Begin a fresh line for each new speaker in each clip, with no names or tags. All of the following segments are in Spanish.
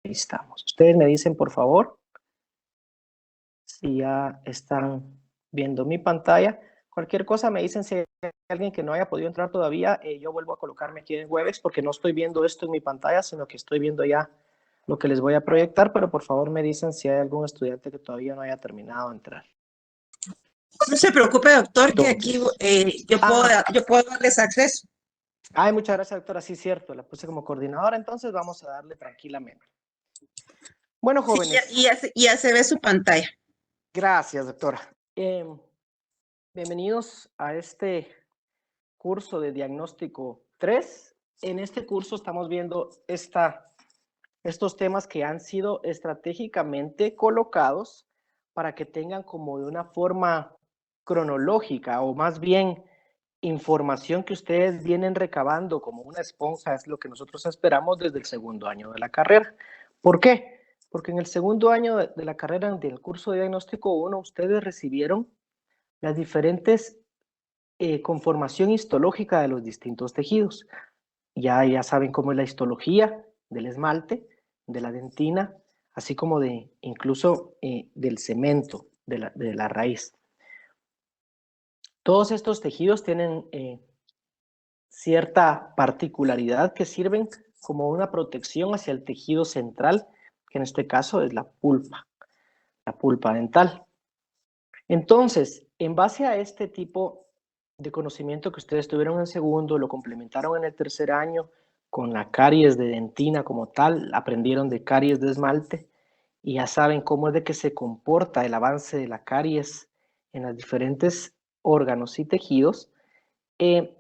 Ahí estamos. Ustedes me dicen, por favor, si ya están viendo mi pantalla. Cualquier cosa me dicen si hay alguien que no haya podido entrar todavía. Yo vuelvo a colocarme aquí en Webex porque no estoy viendo esto en mi pantalla, sino que estoy viendo ya lo que les voy a proyectar, pero por favor me dicen si hay algún estudiante que todavía no haya terminado de entrar.
No se preocupe, doctor, que aquí
Entonces,
yo puedo darles acceso.
Ay, muchas gracias, doctora. Sí, cierto, la puse como coordinadora, entonces vamos a darle tranquilamente. Bueno, jóvenes.
Sí, ya se ve su pantalla.
Gracias, doctora. Bienvenidos a este curso de diagnóstico 3. En este curso estamos viendo estos temas que han sido estratégicamente colocados para que tengan como de una forma cronológica o más bien información que ustedes vienen recabando como una esponja, es lo que nosotros esperamos desde el segundo año de la carrera. ¿Por qué? Porque en el segundo año de la carrera del curso de diagnóstico 1 ustedes recibieron las diferentes conformación histológica de los distintos tejidos. Ya saben cómo es la histología del esmalte, de la dentina, así como de incluso del cemento, de la raíz. Todos estos tejidos tienen cierta particularidad que sirven como una protección hacia el tejido central, que en este caso es la pulpa dental. Entonces, en base a este tipo de conocimiento que ustedes tuvieron en segundo, lo complementaron en el tercer año con la caries de dentina como tal, aprendieron de caries de esmalte y ya saben cómo es de que se comporta el avance de la caries en los diferentes órganos y tejidos.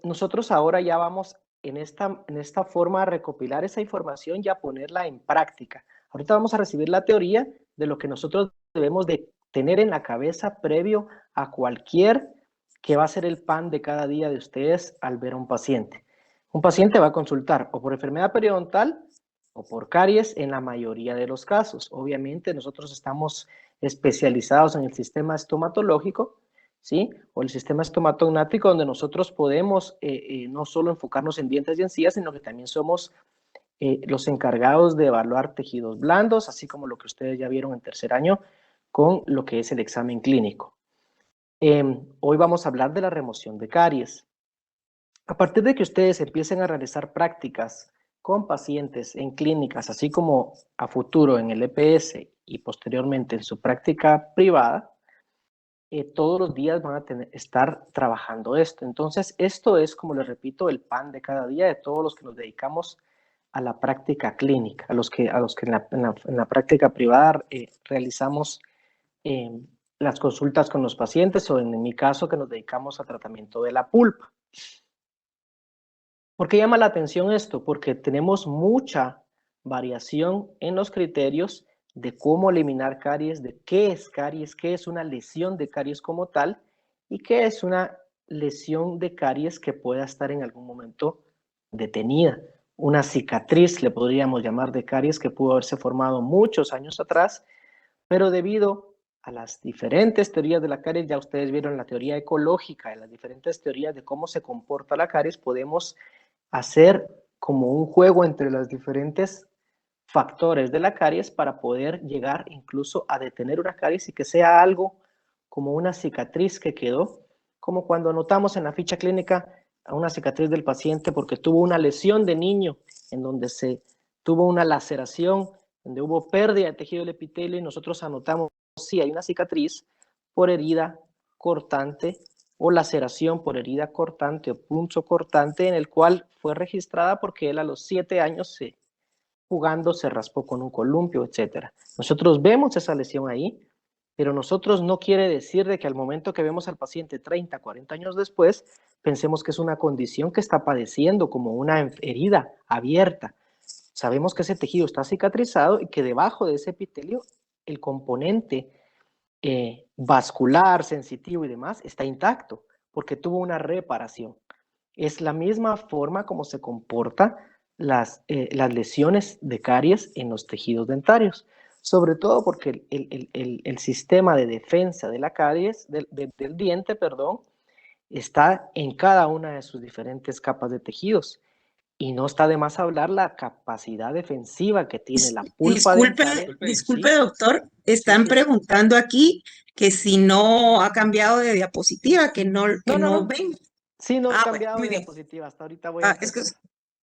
Nosotros ahora ya vamos en esta forma a recopilar esa información y a ponerla en práctica. Ahorita vamos a recibir la teoría de lo que nosotros debemos de tener en la cabeza previo a cualquier que va a ser el pan de cada día de ustedes al ver a un paciente. Un paciente va a consultar o por enfermedad periodontal o por caries en la mayoría de los casos. Obviamente nosotros estamos especializados en el sistema estomatológico, ¿sí? O el sistema estomatognático, donde nosotros podemos no solo enfocarnos en dientes y encías, sino que también somos los encargados de evaluar tejidos blandos, así como lo que ustedes ya vieron en tercer año con lo que es el examen clínico. Hoy vamos a hablar de la remoción de caries. A partir de que ustedes empiecen a realizar prácticas con pacientes en clínicas, así como a futuro en el EPS y posteriormente en su práctica privada, todos los días van a estar trabajando esto. Entonces, esto es, como les repito, el pan de cada día de todos los que nos dedicamos a la práctica clínica, a los que en la práctica privada realizamos las consultas con los pacientes o en mi caso que nos dedicamos al tratamiento de la pulpa. ¿Por qué llama la atención esto? Porque tenemos mucha variación en los criterios de cómo eliminar caries, de qué es una lesión de caries como tal y qué es una lesión de caries que pueda estar en algún momento detenida. Una cicatriz, le podríamos llamar, de caries que pudo haberse formado muchos años atrás, pero debido a las diferentes teorías de la caries, ya ustedes vieron la teoría ecológica, de las diferentes teorías de cómo se comporta la caries, podemos hacer como un juego entre los diferentes factores de la caries para poder llegar incluso a detener una caries y que sea algo como una cicatriz que quedó, como cuando anotamos en la ficha clínica a una cicatriz del paciente porque tuvo una lesión de niño en donde se tuvo una laceración, donde hubo pérdida de tejido del epitelio y nosotros anotamos si hay una cicatriz por herida cortante o laceración por herida cortante o punzo cortante en el cual fue registrada porque él a los 7 años jugando se raspó con un columpio, etc. Nosotros vemos esa lesión ahí, pero nosotros no quiere decir de que al momento que vemos al paciente 30, 40 años después, pensemos que es una condición que está padeciendo como una herida abierta. Sabemos que ese tejido está cicatrizado y que debajo de ese epitelio el componente vascular, sensitivo y demás está intacto porque tuvo una reparación. Es la misma forma como se comportan las lesiones de caries en los tejidos dentarios, sobre todo porque el sistema de defensa de la caries, del diente, perdón, está en cada una de sus diferentes capas de tejidos. Y no está de más hablar la capacidad defensiva que tiene la pulpa dental.
Disculpe, doctor, están
Sí.
preguntando aquí que si no ha cambiado de diapositiva, que no
No.
ven.
Sí, no he
Bueno,
cambiado
muy
de
bien.
diapositiva. Hasta ahorita voy a empezar.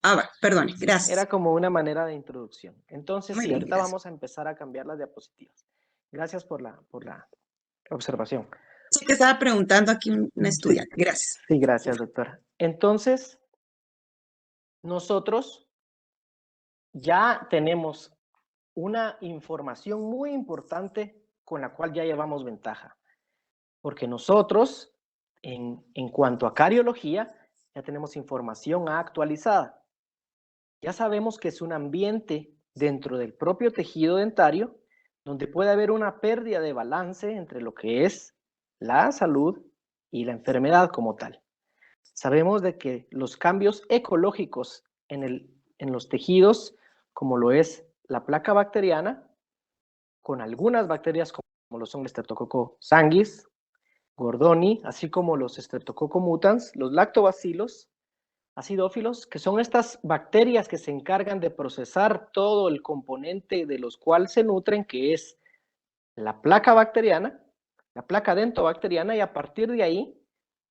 Bueno, perdone,
Era
gracias.
como una manera de introducción. Entonces,
Muy
sí,
bien,
ahorita
gracias.
vamos a empezar a cambiar las diapositivas. Gracias por la observación.
Sí que estaba preguntando aquí un
Sí,
estudiante. Gracias.
sí, gracias, doctora. Entonces, nosotros ya tenemos una información muy importante con la cual ya llevamos ventaja, porque nosotros, en cuanto a cariología, ya tenemos información actualizada. Ya sabemos que es un ambiente dentro del propio tejido dentario donde puede haber una pérdida de balance entre lo que es la salud y la enfermedad como tal. Sabemos de que los cambios ecológicos en los tejidos, como lo es la placa bacteriana, con algunas bacterias como lo son el Streptococcus sanguis, Gordoni, así como los Streptococcus mutans, los lactobacilos, acidófilos, que son estas bacterias que se encargan de procesar todo el componente de los cuales se nutren, que es la placa bacteriana, la placa dentobacteriana, y a partir de ahí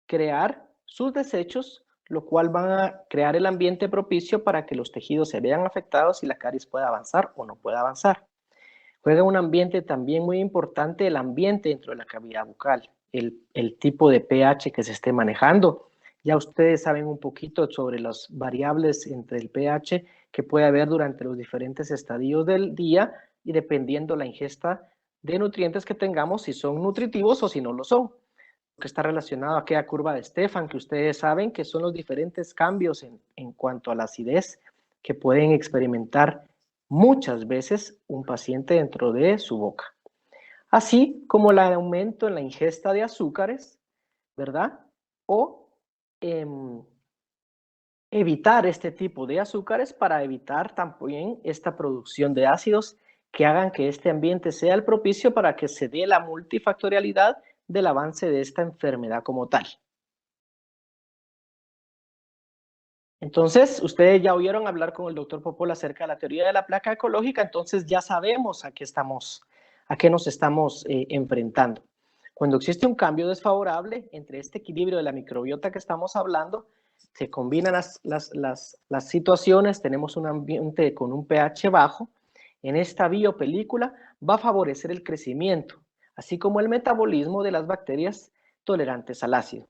crear sus desechos, lo cual van a crear el ambiente propicio para que los tejidos se vean afectados y la caries pueda avanzar o no pueda avanzar. Juega un ambiente también muy importante, el ambiente dentro de la cavidad bucal, el tipo de pH que se esté manejando. Ya ustedes saben un poquito sobre las variables entre el pH que puede haber durante los diferentes estadios del día y dependiendo la ingesta de nutrientes que tengamos, si son nutritivos o si no lo son. Que está relacionado a aquella curva de Stefan, que ustedes saben que son los diferentes cambios en cuanto a la acidez que pueden experimentar muchas veces un paciente dentro de su boca. Así como el aumento en la ingesta de azúcares, ¿verdad? O evitar este tipo de azúcares para evitar también esta producción de ácidos que hagan que este ambiente sea el propicio para que se dé la multifactorialidad del avance de esta enfermedad como tal. Entonces, ustedes ya oyeron hablar con el doctor Popol acerca de la teoría de la placa ecológica, entonces ya sabemos a qué nos estamos enfrentando. Cuando existe un cambio desfavorable entre este equilibrio de la microbiota que estamos hablando, se combinan las situaciones, tenemos un ambiente con un pH bajo, en esta biopelícula va a favorecer el crecimiento, así como el metabolismo de las bacterias tolerantes al ácido.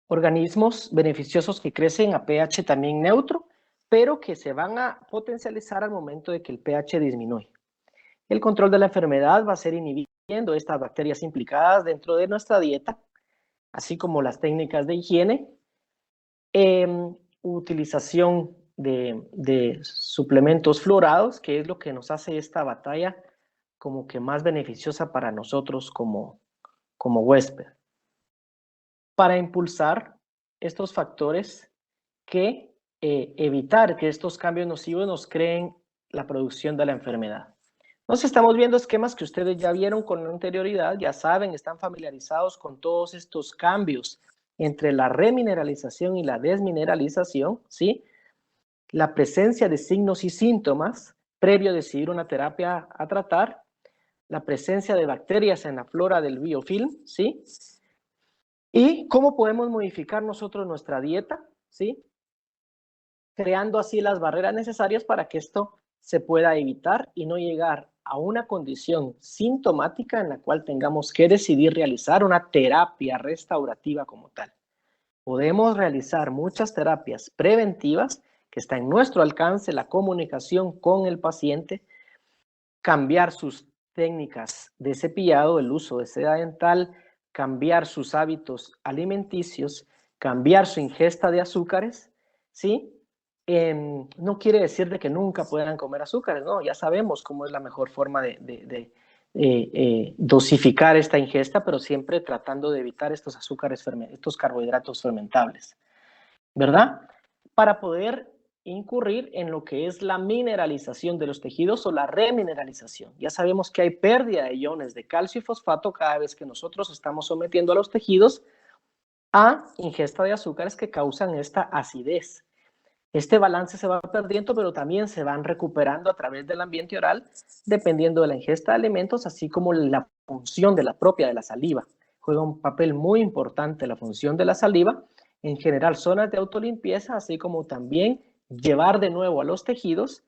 Organismos beneficiosos que crecen a pH también neutro, pero que se van a potencializar al momento de que el pH disminuye. El control de la enfermedad va a ser inhibiendo estas bacterias implicadas dentro de nuestra dieta, así como las técnicas de higiene, utilización de suplementos fluorados, que es lo que nos hace esta batalla como que más beneficiosa para nosotros como huésped, para impulsar estos factores que evitar que estos cambios nocivos nos creen la producción de la enfermedad. Entonces estamos viendo esquemas que ustedes ya vieron con anterioridad, ya saben, están familiarizados con todos estos cambios entre la remineralización y la desmineralización, ¿sí? La presencia de signos y síntomas previo a decidir una terapia a tratar, la presencia de bacterias en la flora del biofilm, ¿sí? Y cómo podemos modificar nosotros nuestra dieta, ¿sí? Creando así las barreras necesarias para que esto se pueda evitar y no llegar a una condición sintomática en la cual tengamos que decidir realizar una terapia restaurativa como tal. Podemos realizar muchas terapias preventivas que está en nuestro alcance, la comunicación con el paciente, cambiar sus técnicas de cepillado, el uso de seda dental, cambiar sus hábitos alimenticios, cambiar su ingesta de azúcares, ¿sí? No quiere decir de que nunca puedan comer azúcares, ¿no? Ya sabemos cómo es la mejor forma de dosificar esta ingesta, pero siempre tratando de evitar estos azúcares, estos carbohidratos fermentables, ¿verdad? Para poder incurrir en lo que es la mineralización de los tejidos o la remineralización. Ya sabemos que hay pérdida de iones de calcio y fosfato cada vez que nosotros estamos sometiendo a los tejidos a ingesta de azúcares que causan esta acidez. Este balance se va perdiendo, pero también se van recuperando a través del ambiente oral, dependiendo de la ingesta de alimentos, así como la función de la propia de la saliva. Juega un papel muy importante la función de la saliva, en general zonas de autolimpieza, así como también llevar de nuevo a los tejidos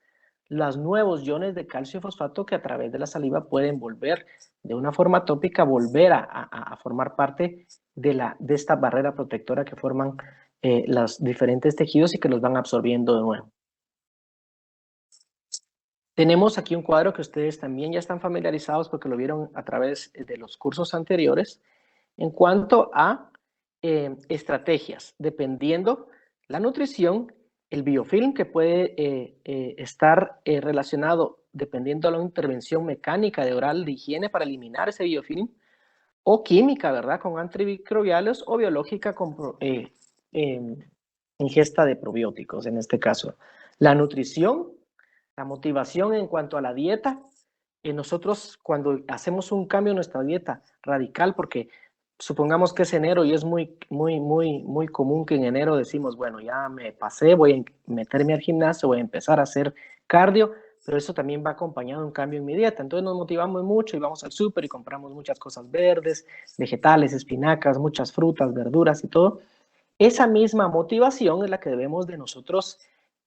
los nuevos iones de calcio y fosfato que a través de la saliva pueden volver de una forma tópica, volver a formar parte de esta barrera protectora que forman los diferentes tejidos y que los van absorbiendo de nuevo. Tenemos aquí un cuadro que ustedes también ya están familiarizados porque lo vieron a través de los cursos anteriores en cuanto a estrategias, dependiendo la nutrición, el biofilm que puede estar relacionado dependiendo de la intervención mecánica de oral de higiene para eliminar ese biofilm, o química, ¿verdad? Con antimicrobiales o biológica con ingesta de probióticos, en este caso. La nutrición, la motivación en cuanto a la dieta. Nosotros cuando hacemos un cambio en nuestra dieta radical, porque supongamos que es enero y es muy común que en enero decimos, bueno, ya me pasé, voy a meterme al gimnasio, voy a empezar a hacer cardio, pero eso también va acompañado de un cambio en mi dieta. Entonces nos motivamos mucho y vamos al súper y compramos muchas cosas verdes, vegetales, espinacas, muchas frutas, verduras y todo. Esa misma motivación es la que debemos de nosotros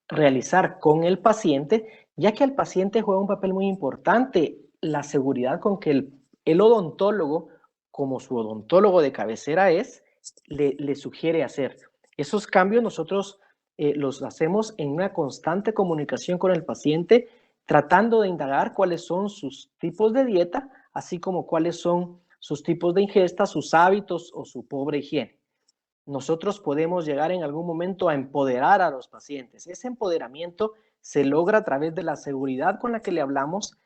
realizar con el paciente, ya que el paciente juega un papel muy importante la seguridad con que el odontólogo, como su odontólogo de cabecera es, le sugiere hacer. Esos cambios nosotros los hacemos en una constante comunicación con el paciente, tratando de indagar cuáles son sus tipos de dieta, así como cuáles son sus tipos de ingesta, sus hábitos o su pobre higiene. Nosotros podemos llegar en algún momento a empoderar a los pacientes. Ese empoderamiento se logra a través de la seguridad con la que le hablamos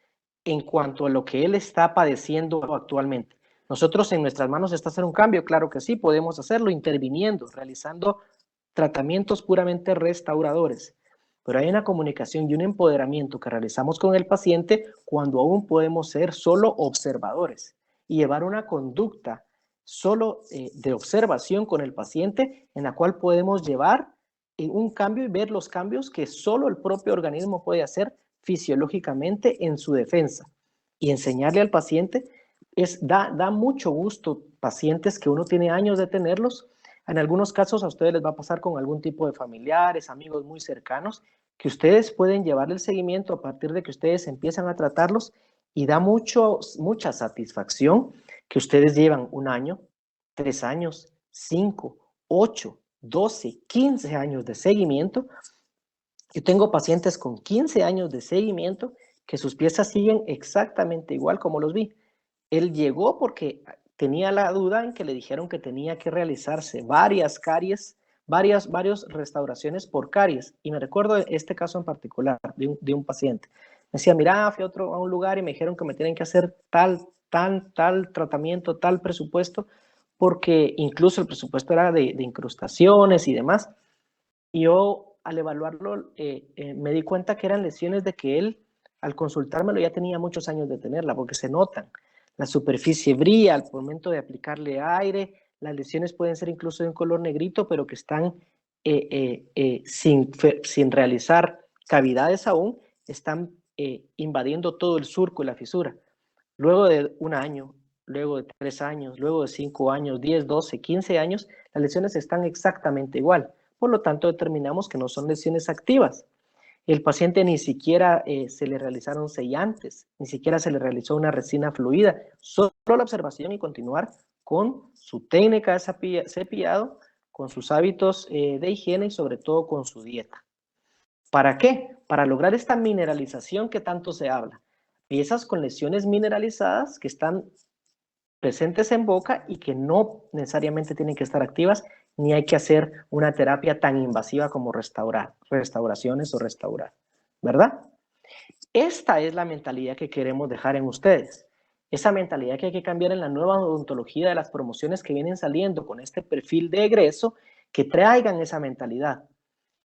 en cuanto a lo que él está padeciendo actualmente. Nosotros en nuestras manos está hacer un cambio, claro que sí, podemos hacerlo interviniendo, realizando tratamientos puramente restauradores, pero hay una comunicación y un empoderamiento que realizamos con el paciente cuando aún podemos ser solo observadores y llevar una conducta solo de observación con el paciente en la cual podemos llevar un cambio y ver los cambios que solo el propio organismo puede hacer fisiológicamente en su defensa. Y enseñarle al paciente da mucho gusto. Pacientes que uno tiene años de tenerlos, en algunos casos a ustedes les va a pasar con algún tipo de familiares, amigos muy cercanos, que ustedes pueden llevarle el seguimiento a partir de que ustedes empiezan a tratarlos y da mucha satisfacción que ustedes llevan 1 año, 3 años, 5, 8, 12, 15 años de seguimiento. Yo tengo pacientes con 15 años de seguimiento que sus piezas siguen exactamente igual como los vi. Él llegó porque tenía la duda en que le dijeron que tenía que realizarse varias caries, varias restauraciones por caries. Y me recuerdo este caso en particular de un paciente. Me decía, mira, fui a un lugar y me dijeron que me tienen que hacer tal tratamiento, tal presupuesto, porque incluso el presupuesto era de incrustaciones y demás. Y yo al evaluarlo me di cuenta que eran lesiones de que él, al consultármelo, ya tenía muchos años de tenerla, porque se notan. La superficie brilla al momento de aplicarle aire, las lesiones pueden ser incluso de un color negrito, pero que están sin realizar cavidades aún, están invadiendo todo el surco y la fisura. Luego de 1 año, luego de 3 años, luego de 5 años, 10, 12, 15 años, las lesiones están exactamente igual. Por lo tanto, determinamos que no son lesiones activas. El paciente ni siquiera se le realizaron sellantes, ni siquiera se le realizó una resina fluida, solo la observación y continuar con su técnica de cepillado, con sus hábitos de higiene y sobre todo con su dieta. ¿Para qué? Para lograr esta mineralización que tanto se habla. Piezas con lesiones mineralizadas que están presentes en boca y que no necesariamente tienen que estar activas, ni hay que hacer una terapia tan invasiva como restauraciones o restaurar, ¿verdad? Esta es la mentalidad que queremos dejar en ustedes. Esa mentalidad que hay que cambiar en la nueva odontología de las promociones que vienen saliendo con este perfil de egreso, que traigan esa mentalidad.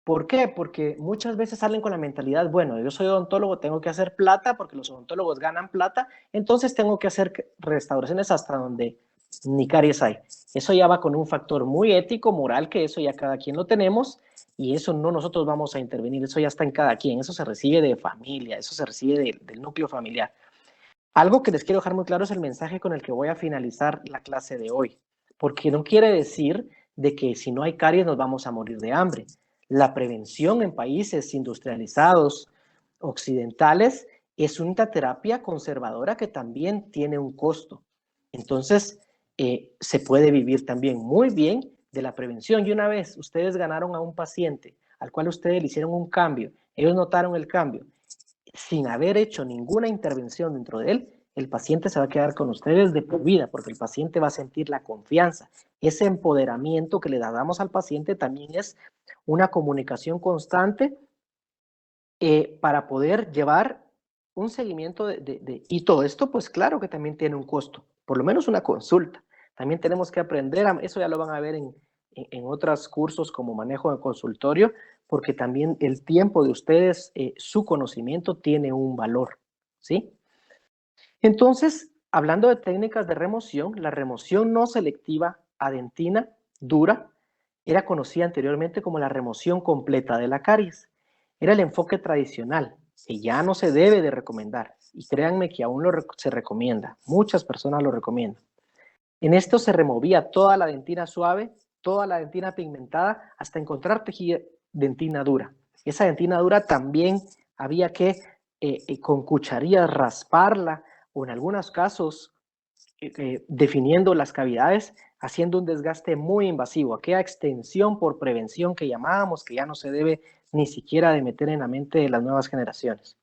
¿Por qué? Porque muchas veces salen con la mentalidad, bueno, yo soy odontólogo, tengo que hacer plata porque los odontólogos ganan plata, entonces tengo que hacer restauraciones hasta donde ni caries hay. Eso ya va con un factor muy ético, moral, que eso ya cada quien lo tenemos, y eso no nosotros vamos a intervenir, eso ya está en cada quien, eso se recibe de familia, eso se recibe del núcleo familiar. Algo que les quiero dejar muy claro es el mensaje con el que voy a finalizar la clase de hoy, porque no quiere decir de que si no hay caries nos vamos a morir de hambre. La prevención en países industrializados occidentales es una terapia conservadora que también tiene un costo. Entonces, se puede vivir también muy bien de la prevención. Y una vez ustedes ganaron a un paciente al cual ustedes le hicieron un cambio, ellos notaron el cambio, sin haber hecho ninguna intervención dentro de él, el paciente se va a quedar con ustedes de por vida, porque el paciente va a sentir la confianza. Ese empoderamiento que le damos al paciente también es una comunicación constante para poder llevar un seguimiento y todo esto, pues claro que también tiene un costo, por lo menos una consulta. También tenemos que aprender, eso ya lo van a ver en otros cursos como manejo de consultorio, porque también el tiempo de ustedes, su conocimiento tiene un valor, ¿sí? Entonces, hablando de técnicas de remoción, la remoción no selectiva adentina dura era conocida anteriormente como la remoción completa de la caries. Era el enfoque tradicional, que ya no se debe de recomendar. Y créanme que aún se recomienda. Muchas personas lo recomiendan. En esto se removía toda la dentina suave, toda la dentina pigmentada, hasta encontrar tejida dentina dura. Esa dentina dura también había que con cucharillas rasparla o en algunos casos definiendo las cavidades, haciendo un desgaste muy invasivo, aquella extensión por prevención que llamábamos, que ya no se debe ni siquiera de meter en la mente de las nuevas generaciones.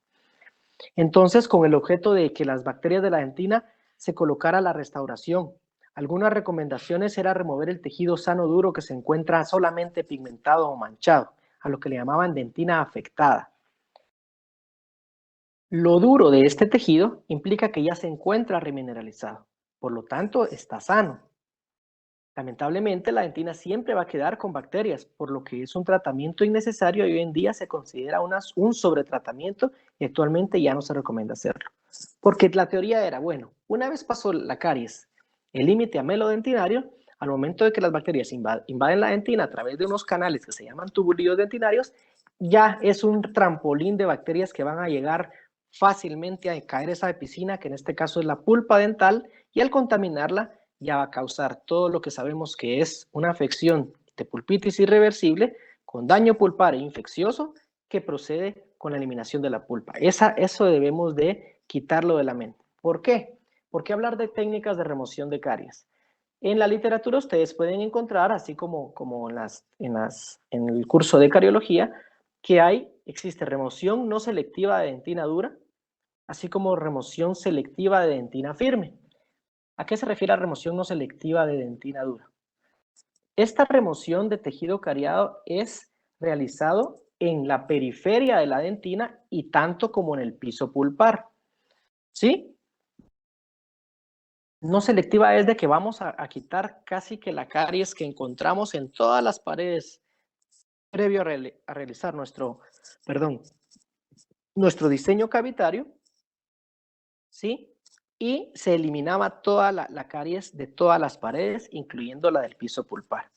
Entonces, con el objeto de que las bacterias de la dentina se colocara la restauración. Algunas recomendaciones era remover el tejido sano duro que se encuentra solamente pigmentado o manchado, a lo que le llamaban dentina afectada. Lo duro de este tejido implica que ya se encuentra remineralizado, por lo tanto está sano. Lamentablemente, la dentina siempre va a quedar con bacterias, por lo que es un tratamiento innecesario y hoy en día se considera un sobretratamiento y actualmente ya no se recomienda hacerlo. Porque la teoría era, bueno, una vez pasó la caries, el límite amelodentinario, al momento de que las bacterias invaden la dentina a través de unos canales que se llaman tubulillos dentinarios, ya es un trampolín de bacterias que van a llegar fácilmente a caer esa piscina, que en este caso es la pulpa dental, y al contaminarla ya va a causar todo lo que sabemos que es una afección de pulpitis irreversible con daño pulpar e infeccioso que procede con la eliminación de la pulpa. Eso debemos de quitarlo de la mente. ¿Por qué? ¿Por qué hablar de técnicas de remoción de caries? En la literatura ustedes pueden encontrar, así como en el curso de cariología, que existe remoción no selectiva de dentina dura, así como remoción selectiva de dentina firme. ¿A qué se refiere a remoción no selectiva de dentina dura? Esta remoción de tejido cariado es realizado en la periferia de la dentina y tanto como en el piso pulpar. ¿Sí? No selectiva es de que vamos a quitar casi que la caries que encontramos en todas las paredes previo a realizar nuestro diseño cavitario, ¿sí? Y se eliminaba toda la caries de todas las paredes, incluyendo la del piso pulpar.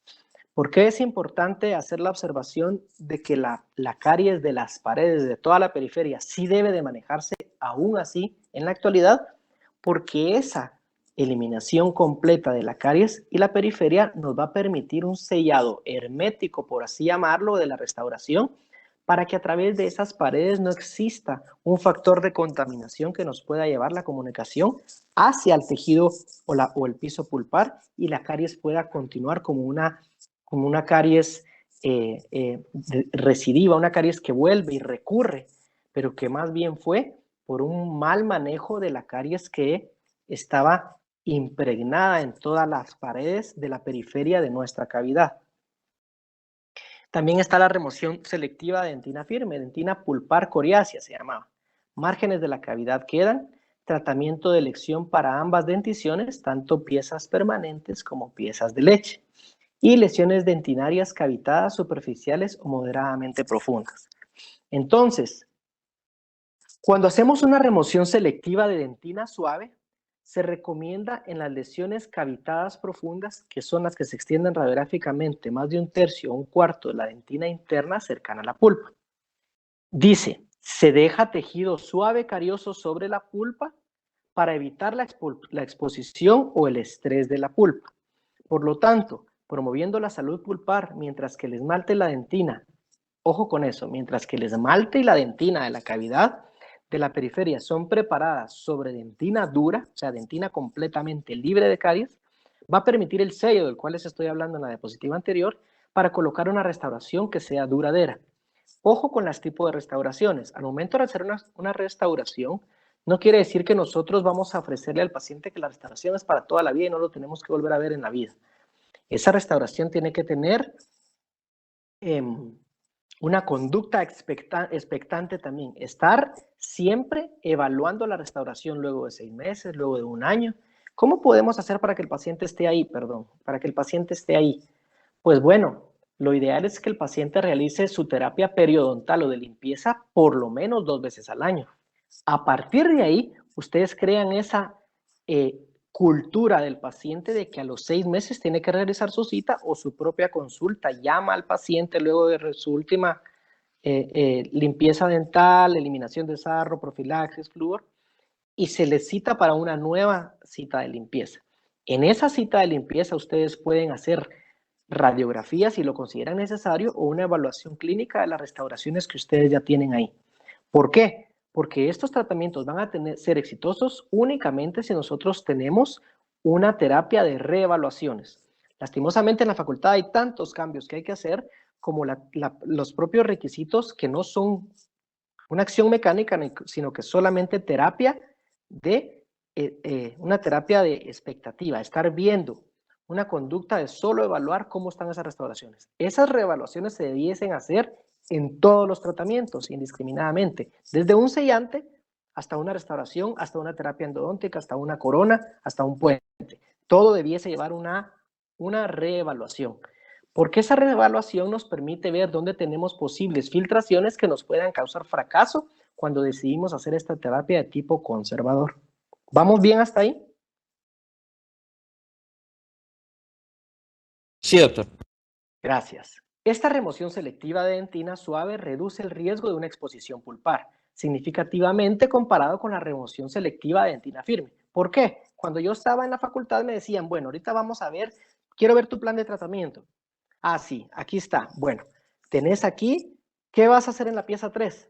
¿Por qué es importante hacer la observación de que la caries de las paredes de toda la periferia sí debe de manejarse aún así en la actualidad? Porque esa eliminación completa de la caries y la periferia nos va a permitir un sellado hermético, por así llamarlo, de la restauración, para que a través de esas paredes no exista un factor de contaminación que nos pueda llevar la comunicación hacia el tejido o el piso pulpar y la caries pueda continuar como una caries recidiva, una caries que vuelve y recurre, pero que más bien fue por un mal manejo de la caries que estaba impregnada en todas las paredes de la periferia de nuestra cavidad. También está la remoción selectiva de dentina firme, dentina pulpar coriácea se llamaba. Márgenes de la cavidad quedan, tratamiento de elección para ambas denticiones, tanto piezas permanentes como piezas de leche, y lesiones dentinarias cavitadas superficiales o moderadamente profundas. Entonces, cuando hacemos una remoción selectiva de dentina suave, se recomienda en las lesiones cavitadas profundas, que son las que se extienden radiográficamente más de 1/3 o 1/4 de la dentina interna cercana a la pulpa. Dice, se deja tejido suave carioso sobre la pulpa para evitar la exposición o el estrés de la pulpa. Por lo tanto, promoviendo la salud pulpar mientras que el esmalte y la dentina, ojo con eso, mientras que el esmalte y la dentina de la cavidad de la periferia son preparadas sobre dentina dura, o sea, dentina completamente libre de caries, va a permitir el sello del cual les estoy hablando en la diapositiva anterior para colocar una restauración que sea duradera. Ojo con los tipos de restauraciones. Al momento de hacer una restauración, no quiere decir que nosotros vamos a ofrecerle al paciente que la restauración es para toda la vida y no lo tenemos que volver a ver en la vida. Esa restauración tiene que tener una conducta expectante también. Estar siempre evaluando la restauración luego de 6 meses, luego de 1 año. ¿Cómo podemos hacer para que el paciente esté ahí? Para que el paciente esté ahí. Pues bueno, lo ideal es que el paciente realice su terapia periodontal o de limpieza por lo menos 2 veces al año. A partir de ahí, ustedes crean esa cultura del paciente de que a los 6 meses tiene que realizar su cita o su propia consulta. Llama al paciente luego de su última limpieza dental, eliminación de sarro, profilaxis, flúor, y se les cita para una nueva cita de limpieza. En esa cita de limpieza ustedes pueden hacer radiografías si lo consideran necesario o una evaluación clínica de las restauraciones que ustedes ya tienen ahí. ¿Por qué? Porque estos tratamientos van a ser exitosos únicamente si nosotros tenemos una terapia de reevaluaciones. Lastimosamente en la facultad hay tantos cambios que hay que hacer como los propios requisitos que no son una acción mecánica, sino que solamente terapia de una terapia de expectativa, estar viendo una conducta de solo evaluar cómo están esas restauraciones. Esas reevaluaciones se debiesen hacer en todos los tratamientos, indiscriminadamente, desde un sellante hasta una restauración, hasta una terapia endodóntica, hasta una corona, hasta un puente. Todo debiese llevar una reevaluación, porque esa reevaluación nos permite ver dónde tenemos posibles filtraciones que nos puedan causar fracaso cuando decidimos hacer esta terapia de tipo conservador. ¿Vamos bien hasta ahí?
Sí, doctor.
Gracias. Esta remoción selectiva de dentina suave reduce el riesgo de una exposición pulpar, significativamente comparado con la remoción selectiva de dentina firme. ¿Por qué? Cuando yo estaba en la facultad me decían, bueno, ahorita vamos a ver, quiero ver tu plan de tratamiento. Ah, sí, aquí está. Bueno, tenés aquí, ¿qué vas a hacer en la pieza 3?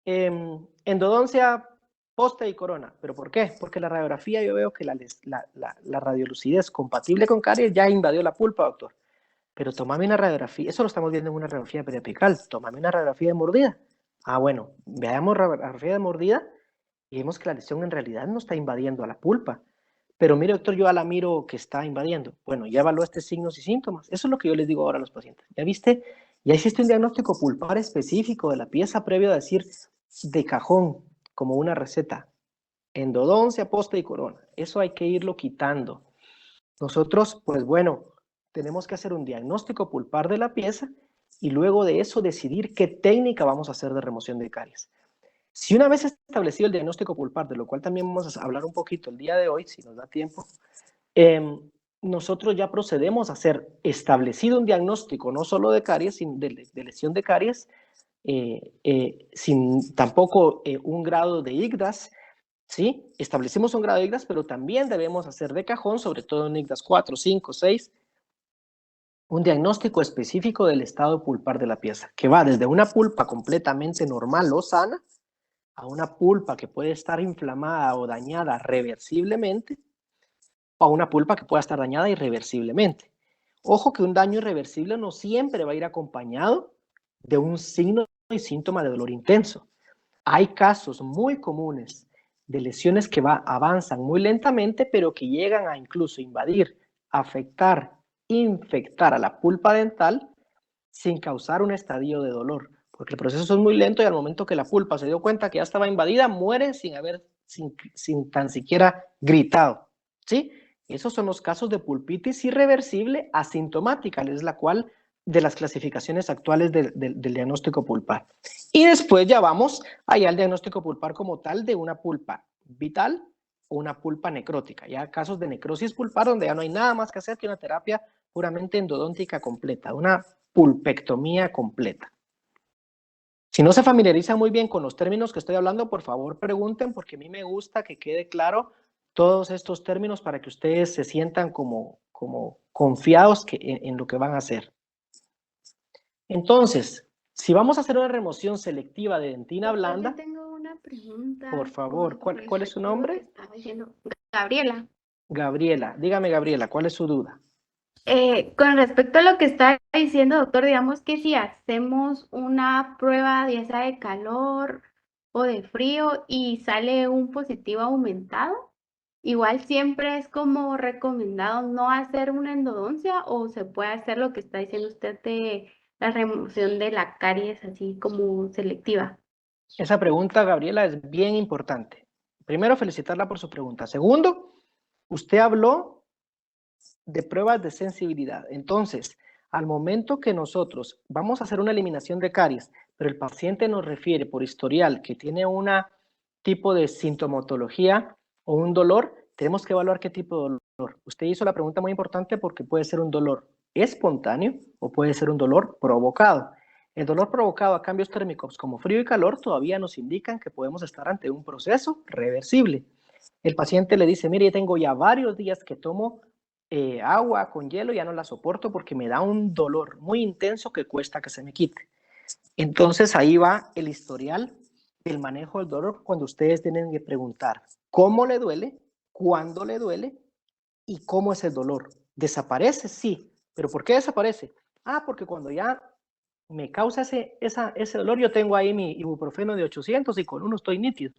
Endodoncia, poste y corona. ¿Pero por qué? Porque la radiografía yo veo que la radiolucidez compatible con caries ya invadió la pulpa, doctor. Pero tomame una radiografía, eso lo estamos viendo en una radiografía periapical, tomame una radiografía de mordida. Ah, bueno, veamos radiografía de mordida y vemos que la lesión en realidad no está invadiendo a la pulpa. Pero mire, doctor, yo a la miro que está invadiendo. Bueno, ya evaluaste signos y síntomas. Eso es lo que yo les digo ahora a los pacientes. ¿Ya viste? Ya hiciste un diagnóstico pulpar específico de la pieza previo a decir de cajón, como una receta. Endodoncia, poste y corona. Eso hay que irlo quitando. Nosotros, pues bueno, tenemos que hacer un diagnóstico pulpar de la pieza y luego de eso decidir qué técnica vamos a hacer de remoción de caries. Si una vez establecido el diagnóstico pulpar, de lo cual también vamos a hablar un poquito el día de hoy, si nos da tiempo, nosotros ya procedemos a hacer establecido un diagnóstico, no solo de caries, sino de lesión de caries, sin tampoco un grado de IGDAS, ¿sí? Establecemos un grado de IGDAS, pero también debemos hacer de cajón, sobre todo en IGDAS 4, 5, 6, un diagnóstico específico del estado pulpar de la pieza, que va desde una pulpa completamente normal o sana, a una pulpa que puede estar inflamada o dañada reversiblemente, o a una pulpa que pueda estar dañada irreversiblemente. Ojo que un daño irreversible no siempre va a ir acompañado de un signo y síntoma de dolor intenso. Hay casos muy comunes de lesiones que avanzan muy lentamente, pero que llegan a incluso invadir, afectar, infectar a la pulpa dental sin causar un estadio de dolor, porque el proceso es muy lento y al momento que la pulpa se dio cuenta que ya estaba invadida, muere sin tan siquiera gritado, ¿sí? Esos son los casos de pulpitis irreversible asintomática, es la cual de las clasificaciones actuales del diagnóstico pulpar. Y después ya vamos allá al diagnóstico pulpar como tal de una pulpa vital o una pulpa necrótica. Ya casos de necrosis pulpar donde ya no hay nada más que hacer que una terapia puramente endodóntica completa, una pulpectomía completa. Si no se familiariza muy bien con los términos que estoy hablando, por favor pregunten, porque a mí me gusta que quede claro todos estos términos para que ustedes se sientan como confiados en lo que van a hacer. Entonces, si vamos a hacer una remoción selectiva de dentina
Doctor,
blanda,
yo tengo una pregunta
por favor,
con
¿cuál es su
respecto a lo que
nombre?
estaba diciendo Gabriela.
Gabriela, dígame Gabriela, ¿cuál es su duda?
Con respecto a lo que está diciendo, doctor, digamos que si hacemos una prueba, ya sea de calor o de frío, y sale un positivo aumentado, igual siempre es como recomendado no hacer una endodoncia, o se puede hacer lo que está diciendo usted de la remoción de la caries así como selectiva.
Esa pregunta, Gabriela, es bien importante. Primero, felicitarla por su pregunta. Segundo, usted habló de pruebas de sensibilidad. Entonces, al momento que nosotros vamos a hacer una eliminación de caries, pero el paciente nos refiere por historial que tiene un tipo de sintomatología o un dolor, tenemos que evaluar qué tipo de dolor. Usted hizo la pregunta muy importante porque puede ser un dolor espontáneo o puede ser un dolor provocado. El dolor provocado a cambios térmicos como frío y calor todavía nos indican que podemos estar ante un proceso reversible. El paciente le dice, mire, tengo ya varios días que tomo agua con hielo, ya no la soporto porque me da un dolor muy intenso que cuesta que se me quite. Entonces ahí va el historial del manejo del dolor cuando ustedes tienen que preguntar cómo le duele, cuándo le duele y cómo es el dolor. ¿Desaparece? Sí. ¿Pero por qué desaparece? Ah, porque cuando ya me causa ese dolor, yo tengo ahí mi ibuprofeno de 800 y con uno estoy nítido.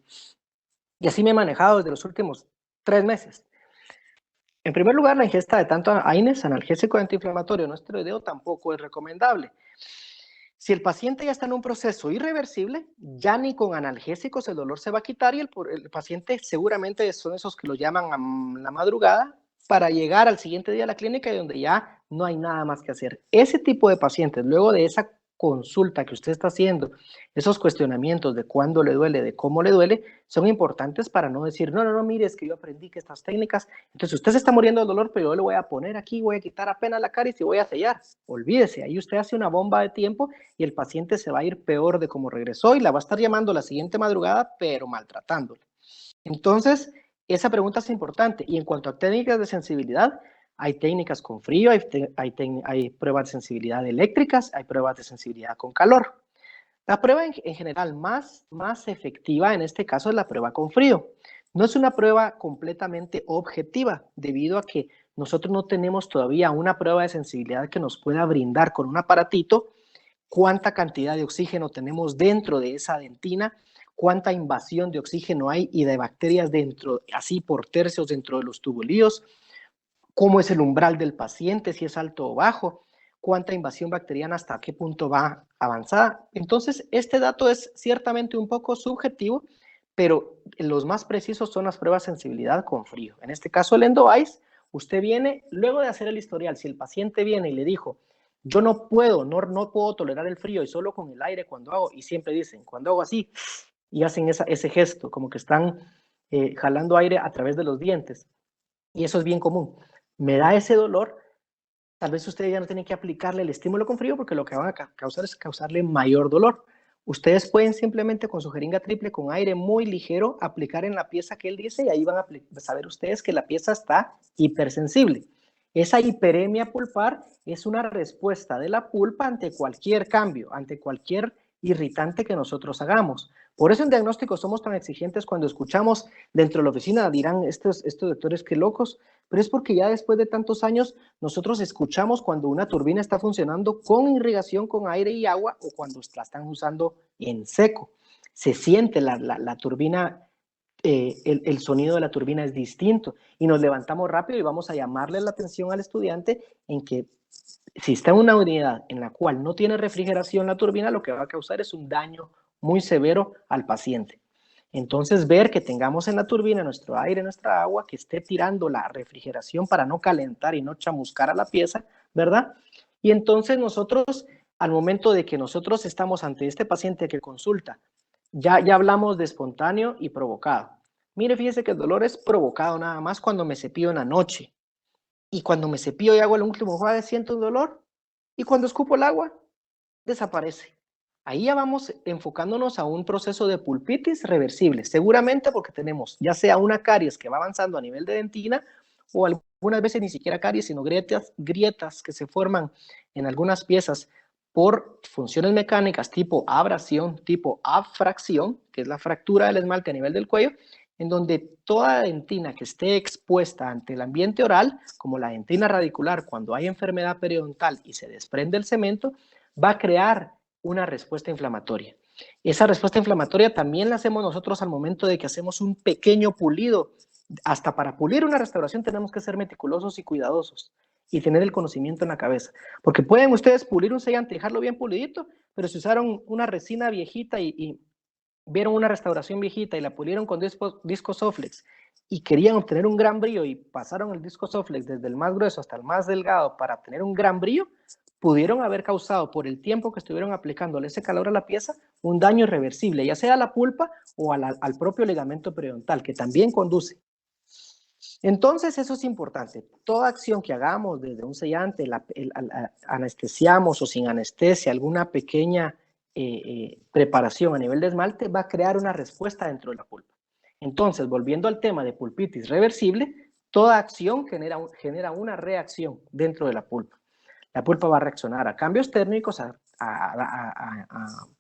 Y así me he manejado desde los últimos 3 meses. En primer lugar, la ingesta de tanto AINES, analgésico antiinflamatorio no esteroideo, tampoco es recomendable. Si el paciente ya está en un proceso irreversible, ya ni con analgésicos el dolor se va a quitar y el paciente seguramente son esos que lo llaman a la madrugada para llegar al siguiente día a la clínica y donde ya no hay nada más que hacer. Ese tipo de pacientes, luego de esa consulta que usted está haciendo, esos cuestionamientos de cuándo le duele, de cómo le duele, son importantes para no decir, no, mire, es que yo aprendí que estas técnicas, entonces usted se está muriendo del dolor, pero yo le voy a poner aquí, voy a quitar apenas la caries y voy a sellar. Olvídese, ahí usted hace una bomba de tiempo y el paciente se va a ir peor de como regresó y la va a estar llamando la siguiente madrugada, pero maltratándola. Entonces, esa pregunta es importante. Y en cuanto a técnicas de sensibilidad, hay técnicas con frío, hay pruebas de sensibilidad eléctricas, hay pruebas de sensibilidad con calor. La prueba en general más efectiva en este caso es la prueba con frío. No es una prueba completamente objetiva debido a que nosotros no tenemos todavía una prueba de sensibilidad que nos pueda brindar con un aparatito cuánta cantidad de oxígeno tenemos dentro de esa dentina, cuánta invasión de oxígeno hay y de bacterias dentro, así por tercios dentro de los tubulíos, cómo es el umbral del paciente, si es alto o bajo, cuánta invasión bacteriana, hasta qué punto va avanzada. Entonces, este dato es ciertamente un poco subjetivo, pero los más precisos son las pruebas de sensibilidad con frío. En este caso, el EndoICE, usted viene, luego de hacer el historial, si el paciente viene y le dijo, yo no puedo tolerar el frío y solo con el aire cuando hago, y siempre dicen, cuando hago así, y hacen ese gesto, como que están jalando aire a través de los dientes, y eso es bien común. Me da ese dolor, tal vez ustedes ya no tienen que aplicarle el estímulo con frío porque lo que van a causar es causarle mayor dolor. Ustedes pueden simplemente con su jeringa triple con aire muy ligero aplicar en la pieza que él dice y ahí van a saber ustedes que la pieza está hipersensible. Esa hiperemia pulpar es una respuesta de la pulpa ante cualquier cambio, ante cualquier irritante que nosotros hagamos. Por eso en diagnóstico somos tan exigentes cuando escuchamos dentro de la oficina, dirán estos doctores qué locos, pero es porque ya después de tantos años nosotros escuchamos cuando una turbina está funcionando con irrigación, con aire y agua o cuando la están usando en seco. Se siente la turbina, el sonido de la turbina es distinto y nos levantamos rápido y vamos a llamarle la atención al estudiante en que si está en una unidad en la cual no tiene refrigeración la turbina, lo que va a causar es un daño muy severo al paciente. Entonces, ver que tengamos en la turbina nuestro aire, nuestra agua, que esté tirando la refrigeración para no calentar y no chamuscar a la pieza, ¿verdad? Y entonces nosotros, al momento de que nosotros estamos ante este paciente que consulta, ya hablamos de espontáneo y provocado. Mire, fíjese que el dolor es provocado nada más cuando me cepillo en la noche. Y cuando me cepillo y hago el último enjuague siento un dolor. Y cuando escupo el agua, desaparece. Ahí ya vamos enfocándonos a un proceso de pulpitis reversible, seguramente porque tenemos ya sea una caries que va avanzando a nivel de dentina o algunas veces ni siquiera caries, sino grietas que se forman en algunas piezas por funciones mecánicas tipo abrasión, tipo abfracción, que es la fractura del esmalte a nivel del cuello, en donde toda dentina que esté expuesta ante el ambiente oral, como la dentina radicular, cuando hay enfermedad periodontal y se desprende el cemento, va a crear una respuesta inflamatoria. Esa respuesta inflamatoria también la hacemos nosotros al momento de que hacemos un pequeño pulido. Hasta para pulir una restauración tenemos que ser meticulosos y cuidadosos y tener el conocimiento en la cabeza. Porque pueden ustedes pulir un sellante y dejarlo bien pulidito, pero si usaron una resina viejita y vieron una restauración viejita y la pulieron con disco Soflex y querían obtener un gran brillo y pasaron el disco Soflex desde el más grueso hasta el más delgado para obtener un gran brillo, pudieron haber causado por el tiempo que estuvieron aplicándole ese calor a la pieza un daño irreversible, ya sea a la pulpa o al propio ligamento periodontal, que también conduce. Entonces, eso es importante. Toda acción que hagamos desde un sellante, anestesiamos o sin anestesia, alguna pequeña preparación a nivel de esmalte, va a crear una respuesta dentro de la pulpa. Entonces, volviendo al tema de pulpitis reversible, toda acción genera una reacción dentro de la pulpa. La pulpa va a reaccionar a cambios térmicos, a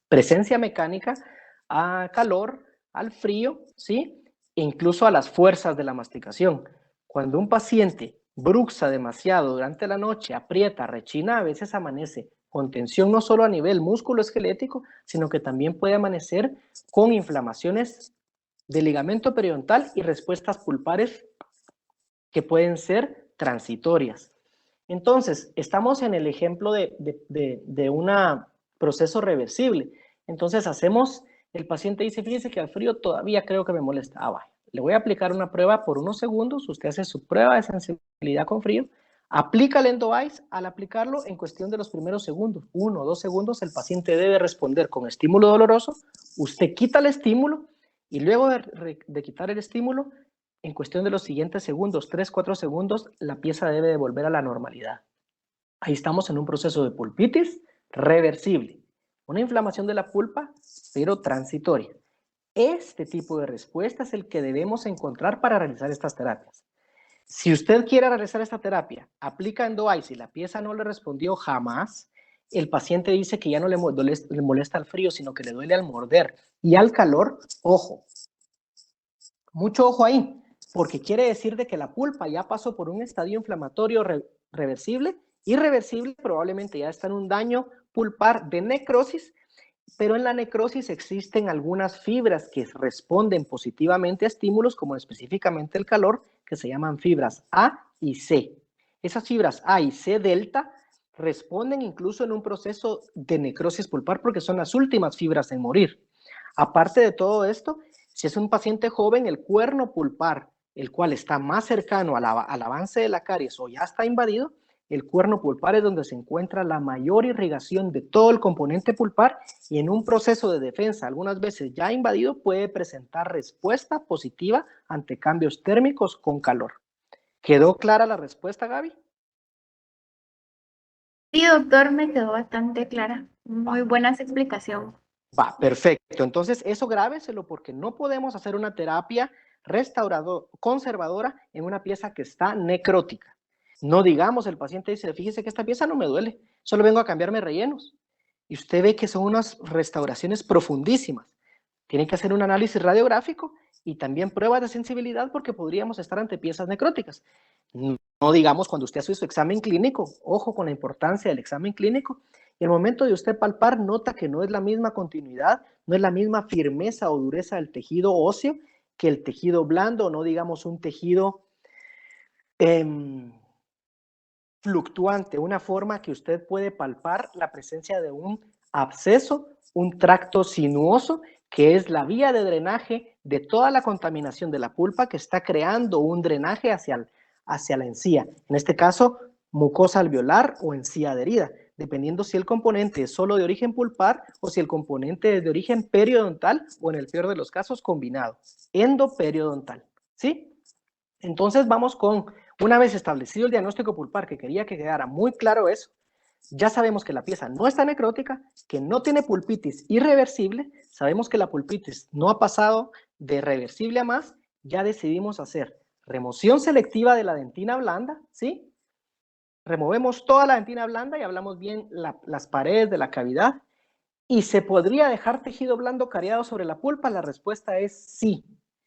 presencia mecánica, a calor, al frío, ¿sí? E incluso a las fuerzas de la masticación. Cuando un paciente bruxa demasiado durante la noche, aprieta, rechina, a veces amanece con tensión no solo a nivel músculo-esquelético, sino que también puede amanecer con inflamaciones del ligamento periodontal y respuestas pulpares que pueden ser transitorias. Entonces, estamos en el ejemplo de un proceso reversible. Entonces, el paciente dice, fíjese que al frío todavía creo que me molesta. Vaya, le voy a aplicar una prueba por unos segundos, usted hace su prueba de sensibilidad con frío, aplica el Endo-Ice, al aplicarlo en cuestión de los primeros segundos, 1 o 2 segundos, el paciente debe responder con estímulo doloroso, usted quita el estímulo y luego de quitar el estímulo, en cuestión de los siguientes segundos, 3, 4 segundos, la pieza debe de volver a la normalidad. Ahí estamos en un proceso de pulpitis reversible, una inflamación de la pulpa, pero transitoria. Este tipo de respuesta es el que debemos encontrar para realizar estas terapias. Si usted quiere realizar esta terapia, aplica Endo-Ice y la pieza no le respondió jamás, el paciente dice que ya no le molesta el frío, sino que le duele al morder y al calor, ojo, mucho ojo ahí, porque quiere decir de que la pulpa ya pasó por un estadio inflamatorio reversible, irreversible, probablemente ya está en un daño pulpar de necrosis, pero en la necrosis existen algunas fibras que responden positivamente a estímulos, como específicamente el calor, que se llaman fibras A y C. Esas fibras A y C delta responden incluso en un proceso de necrosis pulpar porque son las últimas fibras en morir. Aparte de todo esto, si es un paciente joven, el cuerno pulpar, el cual está más cercano al avance de la caries o ya está invadido, el cuerno pulpar es donde se encuentra la mayor irrigación de todo el componente pulpar y en un proceso de defensa, algunas veces ya invadido, puede presentar respuesta positiva ante cambios térmicos con calor. ¿Quedó clara la respuesta, Gaby?
Sí, doctor, me quedó bastante clara. Muy buenas explicaciones.
Va, perfecto. Entonces, eso grábeselo porque no podemos hacer una terapia conservadora en una pieza que está necrótica. No digamos, el paciente dice, fíjese que esta pieza no me duele, solo vengo a cambiarme rellenos. Y usted ve que son unas restauraciones profundísimas. Tiene que hacer un análisis radiográfico y también pruebas de sensibilidad porque podríamos estar ante piezas necróticas. No digamos cuando usted hace su examen clínico, ojo con la importancia del examen clínico, y el momento de usted palpar nota que no es la misma continuidad, no es la misma firmeza o dureza del tejido óseo que el tejido blando, no digamos un tejido fluctuante, una forma que usted puede palpar la presencia de un absceso, un tracto sinuoso, que es la vía de drenaje de toda la contaminación de la pulpa que está creando un drenaje hacia la encía. En este caso, mucosa alveolar o encía adherida. dependiendo si el componente es solo de origen pulpar o si el componente es de origen periodontal o en el peor de los casos combinado, endoperiodontal, ¿sí? Entonces vamos con, una vez establecido el diagnóstico pulpar, que quería que quedara muy claro eso, ya sabemos que la pieza no está necrótica, que no tiene pulpitis irreversible, sabemos que la pulpitis no ha pasado de reversible a más, ya decidimos hacer remoción selectiva de la dentina blanda, ¿sí? Removemos toda la dentina blanda y hablamos bien las paredes de la cavidad. ¿Y se podría dejar tejido blando cariado sobre la pulpa? La respuesta es sí,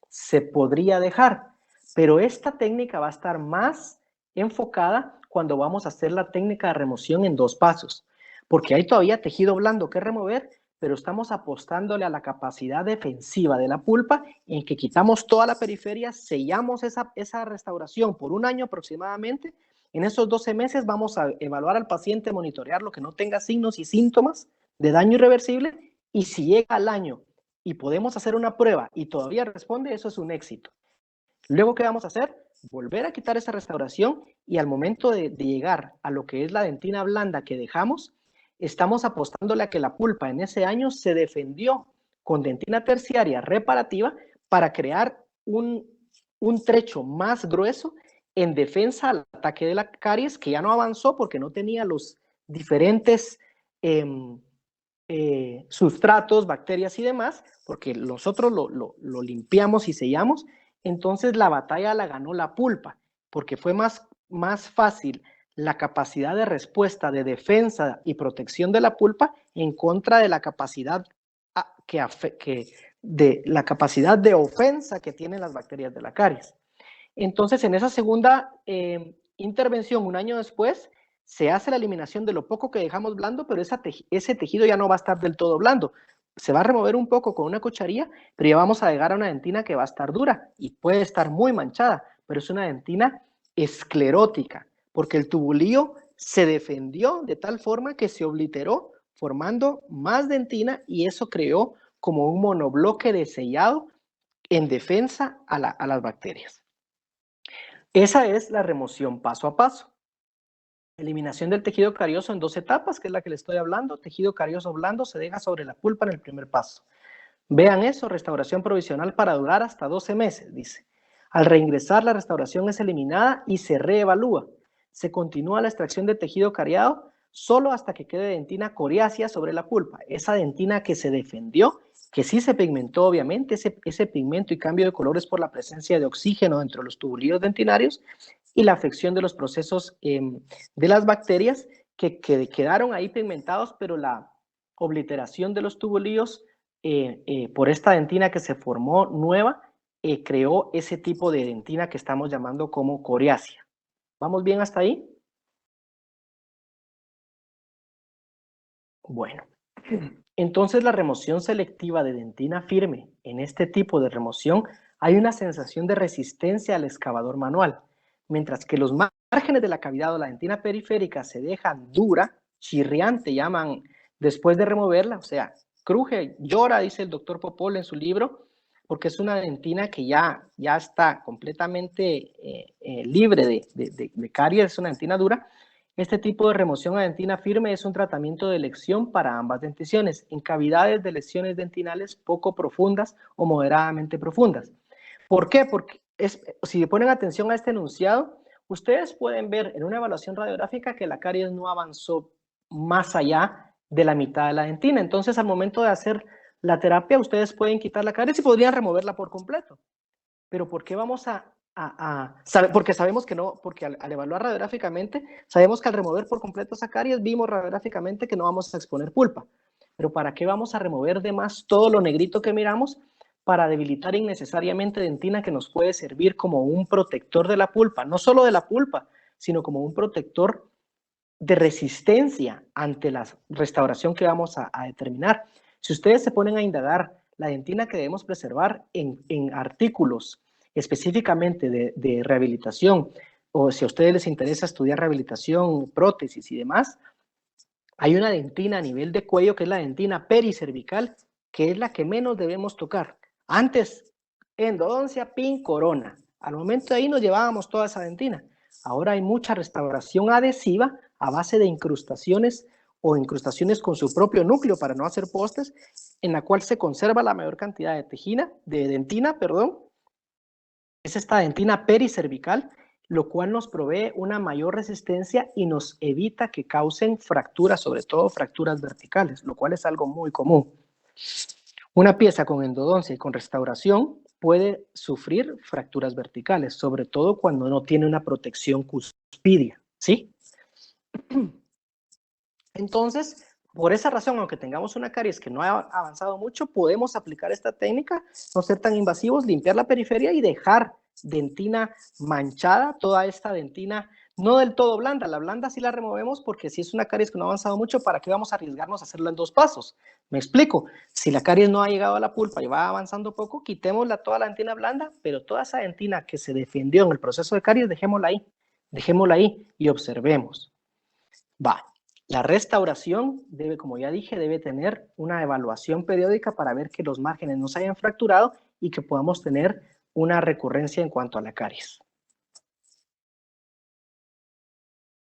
se podría dejar, pero esta técnica va a estar más enfocada cuando vamos a hacer la técnica de remoción en 2 pasos, porque hay todavía tejido blando que remover, pero estamos apostándole a la capacidad defensiva de la pulpa en que quitamos toda la periferia, sellamos esa restauración por 1 año aproximadamente. En esos 12 meses vamos a evaluar al paciente, monitorear lo que no tenga signos y síntomas de daño irreversible, y si llega al año y podemos hacer una prueba y todavía responde, eso es un éxito. Luego, ¿qué vamos a hacer? Volver a quitar esa restauración y al momento de llegar a lo que es la dentina blanda que dejamos, estamos apostándole a que la pulpa en ese año se defendió con dentina terciaria reparativa para crear un trecho más grueso en defensa al ataque de la caries, que ya no avanzó porque no tenía los diferentes sustratos, bacterias y demás, porque nosotros lo limpiamos y sellamos. Entonces la batalla la ganó la pulpa, porque fue más fácil la capacidad de respuesta, de defensa y protección de la pulpa en contra de la capacidad la capacidad de ofensa que tienen las bacterias de la caries. Entonces, en esa segunda intervención, 1 año después, se hace la eliminación de lo poco que dejamos blando, pero ese tejido ya no va a estar del todo blando. Se va a remover un poco con una cucharilla, pero ya vamos a llegar a una dentina que va a estar dura y puede estar muy manchada, pero es una dentina esclerótica, porque el tubulillo se defendió de tal forma que se obliteró, formando más dentina, y eso creó como un monobloque de sellado en defensa a las bacterias. Esa es la remoción paso a paso. Eliminación del tejido carioso en 2 etapas, que es la que le estoy hablando. Tejido carioso blando se deja sobre la pulpa en el primer paso. Vean eso, restauración provisional para durar hasta 12 meses, dice. Al reingresar, la restauración es eliminada y se reevalúa. Se continúa la extracción de tejido cariado solo hasta que quede dentina coriácea sobre la pulpa. Esa dentina que se defendió, que sí se pigmentó, obviamente, ese pigmento y cambio de color es por la presencia de oxígeno dentro de los tubulillos dentinarios y la afección de los procesos de las bacterias que quedaron ahí pigmentados, pero la obliteración de los tubulillos por esta dentina que se formó nueva, creó ese tipo de dentina que estamos llamando como coriácea. ¿Vamos bien hasta ahí? Bueno, entonces la remoción selectiva de dentina firme, en este tipo de remoción hay una sensación de resistencia al excavador manual, mientras que los márgenes de la cavidad o la dentina periférica se dejan dura, chirriante, llaman después de removerla, o sea, cruje, llora, dice el doctor Popol en su libro, porque es una dentina que ya está completamente libre de caries, es una dentina dura. Este tipo de remoción a dentina firme es un tratamiento de elección para ambas denticiones, en cavidades de lesiones dentinales poco profundas o moderadamente profundas. ¿Por qué? Porque si ponen atención a este enunciado, ustedes pueden ver en una evaluación radiográfica que la caries no avanzó más allá de la mitad de la dentina. Entonces, al momento de hacer la terapia, ustedes pueden quitar la caries y podrían removerla por completo. Pero ¿por qué vamos porque sabemos que no, porque al evaluar radiográficamente, sabemos que al remover por completo esa caries, vimos radiográficamente que no vamos a exponer pulpa. Pero ¿para qué vamos a remover de más todo lo negrito que miramos? Para debilitar innecesariamente dentina que nos puede servir como un protector de la pulpa, no solo de la pulpa, sino como un protector de resistencia ante la restauración que vamos a determinar. Si ustedes se ponen a indagar la dentina que debemos preservar en artículos específicamente de rehabilitación, o si a ustedes les interesa estudiar rehabilitación, prótesis y demás, hay una dentina a nivel de cuello que es la dentina pericervical, que es la que menos debemos tocar. Antes, endodoncia, pin, corona. Al momento de ahí nos llevábamos toda esa dentina. Ahora hay mucha restauración adhesiva a base de incrustaciones o incrustaciones con su propio núcleo para no hacer postes, en la cual se conserva la mayor cantidad de dentina, es esta dentina pericervical, lo cual nos provee una mayor resistencia y nos evita que causen fracturas, sobre todo fracturas verticales, lo cual es algo muy común. Una pieza con endodoncia y con restauración puede sufrir fracturas verticales, sobre todo cuando no tiene una protección cuspidia, ¿sí? Entonces, por esa razón, aunque tengamos una caries que no ha avanzado mucho, podemos aplicar esta técnica, no ser tan invasivos, limpiar la periferia y dejar dentina manchada, toda esta dentina no del todo blanda. La blanda sí la removemos porque si es una caries que no ha avanzado mucho, ¿para qué vamos a arriesgarnos a hacerlo en 2 pasos? Me explico. Si la caries no ha llegado a la pulpa y va avanzando poco, quitémosla toda la dentina blanda, pero toda esa dentina que se defendió en el proceso de caries, dejémosla ahí y observemos. Va. La restauración debe, como ya dije, debe tener una evaluación periódica para ver que los márgenes no se hayan fracturado y que podamos tener una recurrencia en cuanto a la caries.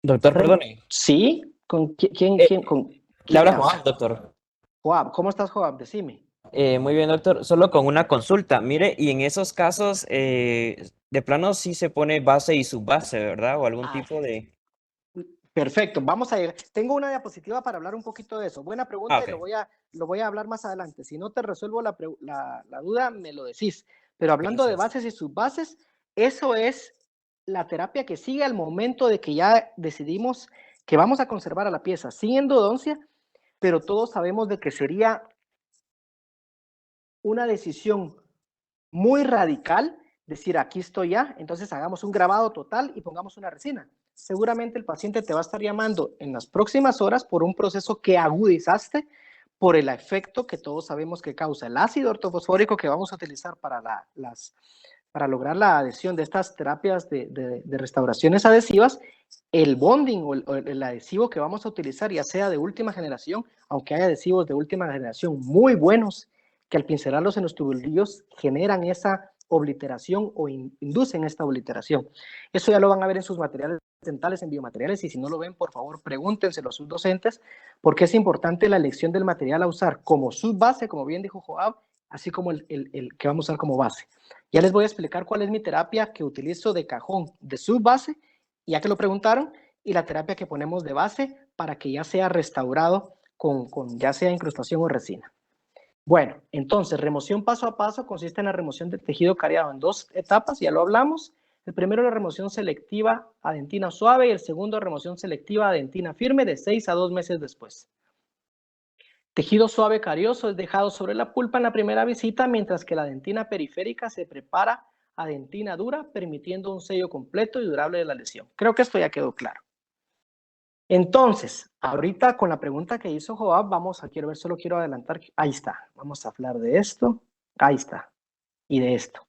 Doctor, perdone.
¿Sí? ¿Con quién?
Le habla
habla?
Juan, doctor.
Joab, ¿cómo estás, Joab? Decime.
Muy bien, doctor. Solo con una consulta. Mire, y en esos casos, de plano sí se pone base y subbase, ¿verdad? O algún tipo de...
Perfecto, vamos a llegar. Tengo una diapositiva para hablar un poquito de eso. Buena pregunta y
Ok.
lo voy a hablar más adelante. Si no te resuelvo la duda, me lo decís. Pero hablando de
Gracias.
bases y subbases, eso es la terapia que sigue al momento de que ya decidimos que vamos a conservar a la pieza sin endodoncia, pero todos sabemos de que sería una decisión muy radical decir aquí estoy ya, entonces hagamos un grabado total y pongamos una resina. Seguramente el paciente te va a estar llamando en las próximas horas por un proceso que agudizaste por el efecto que todos sabemos que causa el ácido ortofosfórico que vamos a utilizar para lograr la adhesión de estas terapias de restauraciones adhesivas, el bonding o el adhesivo que vamos a utilizar, ya sea de última generación, aunque hay adhesivos de última generación muy buenos, que al pincelarlos en los tubulillos generan esa obliteración o inducen esta obliteración. Eso ya lo van a ver en sus materiales dentales, en biomateriales, y si no lo ven, por favor, pregúntenselo a sus docentes, porque es importante la elección del material a usar como subbase, como bien dijo Joab, así como el que vamos a usar como base. Ya les voy a explicar cuál es mi terapia que utilizo de cajón de subbase, ya que lo preguntaron, y la terapia que ponemos de base para que ya sea restaurado con ya sea incrustación o resina. Bueno, entonces, remoción paso a paso consiste en la remoción del tejido cariado en 2 etapas, ya lo hablamos. El primero, la remoción selectiva a dentina suave, y el segundo, remoción selectiva a dentina firme de 6 a 2 meses después. Tejido suave carioso es dejado sobre la pulpa en la primera visita, mientras que la dentina periférica se prepara a dentina dura, permitiendo un sello completo y durable de la lesión. Creo que esto ya quedó claro. Entonces, ahorita con la pregunta que hizo Joab, solo quiero adelantar, ahí está, vamos a hablar de esto, ahí está, y de esto.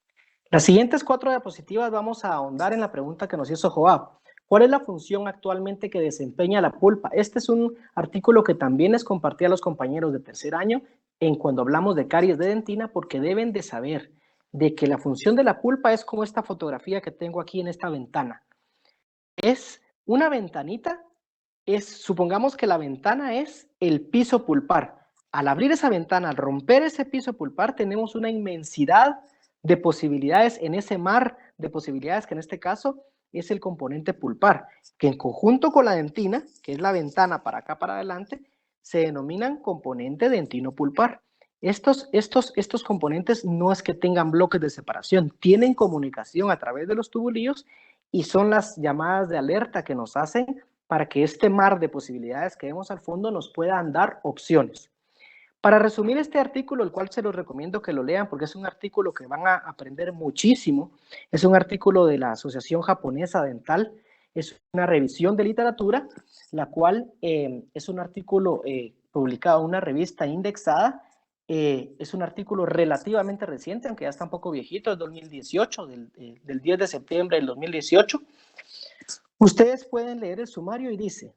Las siguientes 4 diapositivas vamos a ahondar en la pregunta que nos hizo Joab. ¿Cuál es la función actualmente que desempeña la pulpa? Este es un artículo que también les compartí a los compañeros de tercer año en cuando hablamos de caries de dentina, porque deben de saber de que la función de la pulpa es como esta fotografía que tengo aquí en esta ventana. Es una ventanita. Supongamos que la ventana es el piso pulpar. Al abrir esa ventana, al romper ese piso pulpar, tenemos una inmensidad de posibilidades en ese mar de posibilidades que en este caso es el componente pulpar, que en conjunto con la dentina, que es la ventana para acá para adelante, se denominan componente dentino pulpar. Estos componentes no es que tengan bloques de separación, tienen comunicación a través de los tubulillos y son las llamadas de alerta que nos hacen para que este mar de posibilidades que vemos al fondo nos puedan dar opciones. Para resumir este artículo, el cual se los recomiendo que lo lean porque es un artículo que van a aprender muchísimo, es un artículo de la Asociación Japonesa Dental, es una revisión de literatura, la cual es un artículo publicado en una revista indexada, es un artículo relativamente reciente, aunque ya está un poco viejito, es 2018, del 10 de septiembre del 2018. Ustedes pueden leer el sumario y dice: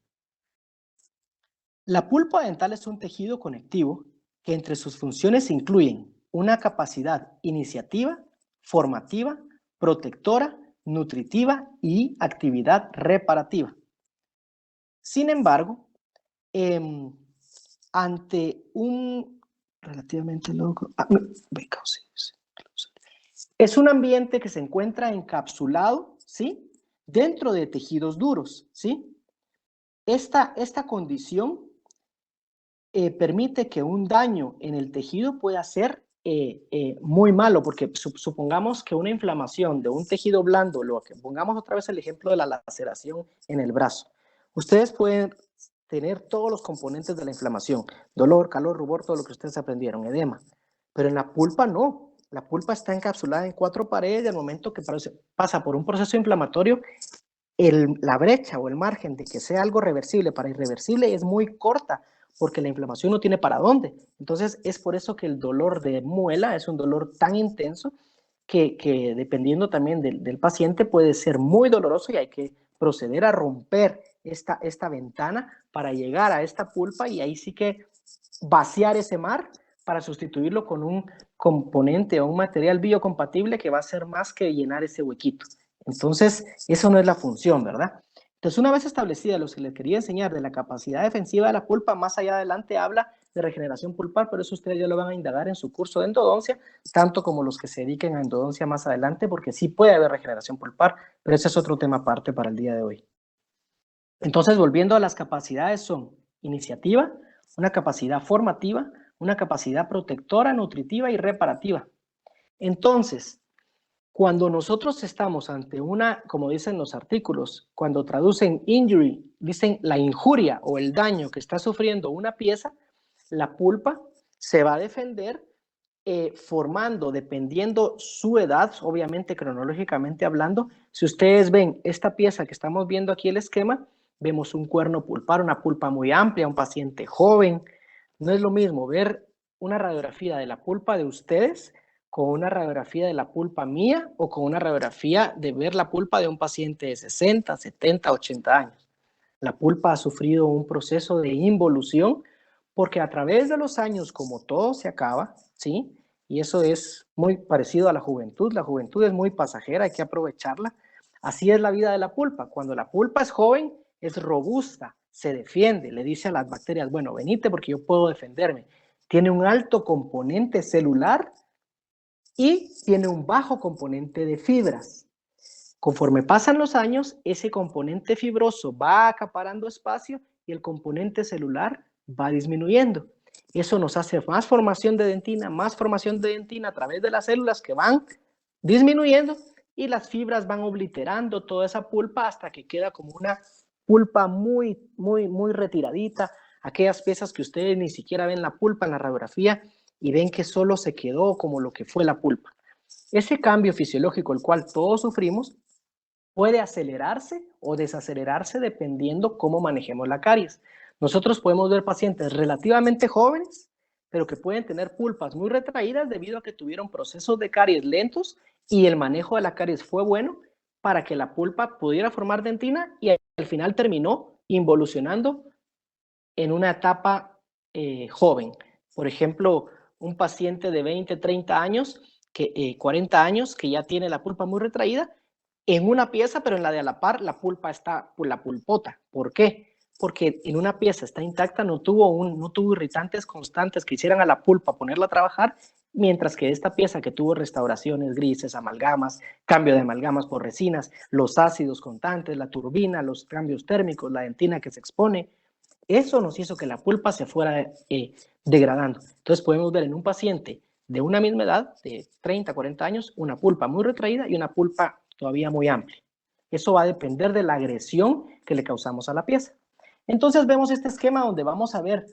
la pulpa dental es un tejido conectivo que entre sus funciones incluyen una capacidad iniciativa, formativa, protectora, nutritiva y actividad reparativa. Sin embargo, ante un relativamente loco, es un ambiente que se encuentra encapsulado, ¿sí? Dentro de tejidos duros, ¿sí? Esta condición permite que un daño en el tejido pueda ser muy malo, porque supongamos que una inflamación de un tejido blando, lo que pongamos otra vez el ejemplo de la laceración en el brazo, ustedes pueden tener todos los componentes de la inflamación, dolor, calor, rubor, todo lo que ustedes aprendieron, edema, pero en la pulpa no. La pulpa está encapsulada en 4 paredes y al momento que pasa por un proceso inflamatorio, la brecha o el margen de que sea algo reversible para irreversible es muy corta, porque la inflamación no tiene para dónde. Entonces es por eso que el dolor de muela es un dolor tan intenso que dependiendo también del paciente puede ser muy doloroso y hay que proceder a romper esta ventana para llegar a esta pulpa y ahí sí que vaciar ese mar para sustituirlo con un componente o un material biocompatible que va a ser más que llenar ese huequito. Entonces, eso no es la función, ¿verdad? Entonces, una vez establecida lo que les quería enseñar de la capacidad defensiva de la pulpa, más allá adelante habla de regeneración pulpar, pero eso ustedes ya lo van a indagar en su curso de endodoncia, tanto como los que se dediquen a endodoncia más adelante, porque sí puede haber regeneración pulpar, pero ese es otro tema aparte para el día de hoy. Entonces, volviendo a las capacidades, son iniciativa, una capacidad formativa, una capacidad protectora, nutritiva y reparativa. Entonces, cuando nosotros estamos ante una, como dicen los artículos, cuando traducen injury, dicen la injuria o el daño que está sufriendo una pieza, la pulpa se va a defender formando, dependiendo su edad, obviamente cronológicamente hablando. Si ustedes ven esta pieza que estamos viendo aquí, el esquema, vemos un cuerno pulpar, una pulpa muy amplia, un paciente joven. No es lo mismo ver una radiografía de la pulpa de ustedes con una radiografía de la pulpa mía o con una radiografía de ver la pulpa de un paciente de 60, 70, 80 años. La pulpa ha sufrido un proceso de involución porque a través de los años, como todo se acaba, ¿sí? Y eso es muy parecido a la juventud es muy pasajera, hay que aprovecharla. Así es la vida de la pulpa. Cuando la pulpa es joven, es robusta, se defiende, le dice a las bacterias, bueno, venite porque yo puedo defenderme. Tiene un alto componente celular y tiene un bajo componente de fibras. Conforme pasan los años, ese componente fibroso va acaparando espacio y el componente celular va disminuyendo. Eso nos hace más formación de dentina a través de las células que van disminuyendo y las fibras van obliterando toda esa pulpa hasta que queda como una pulpa muy retiradita. Aquellas piezas que ustedes ni siquiera ven la pulpa en la radiografía y ven que solo se quedó como lo que fue la pulpa. Ese cambio fisiológico, el cual todos sufrimos, puede acelerarse o desacelerarse dependiendo cómo manejemos la caries. Nosotros podemos ver pacientes relativamente jóvenes, pero que pueden tener pulpas muy retraídas debido a que tuvieron procesos de caries lentos y el manejo de la caries fue bueno para que la pulpa pudiera formar dentina y al final terminó involucionando en una etapa joven. Por ejemplo, un paciente de 20, 30 años, 40 años, que ya tiene la pulpa muy retraída, en una pieza, pero en la de a la par, la pulpa está, la pulpota. ¿Por qué? Porque en una pieza está intacta, no tuvo irritantes constantes que hicieran a la pulpa ponerla a trabajar, mientras que esta pieza que tuvo restauraciones, grises, amalgamas, cambio de amalgamas por resinas, los ácidos constantes, la turbina, los cambios térmicos, la dentina que se expone, eso nos hizo que la pulpa se fuera degradando. Entonces podemos ver en un paciente de una misma edad, de 30, 40 años, una pulpa muy retraída y una pulpa todavía muy amplia. Eso va a depender de la agresión que le causamos a la pieza. Entonces vemos este esquema donde vamos a ver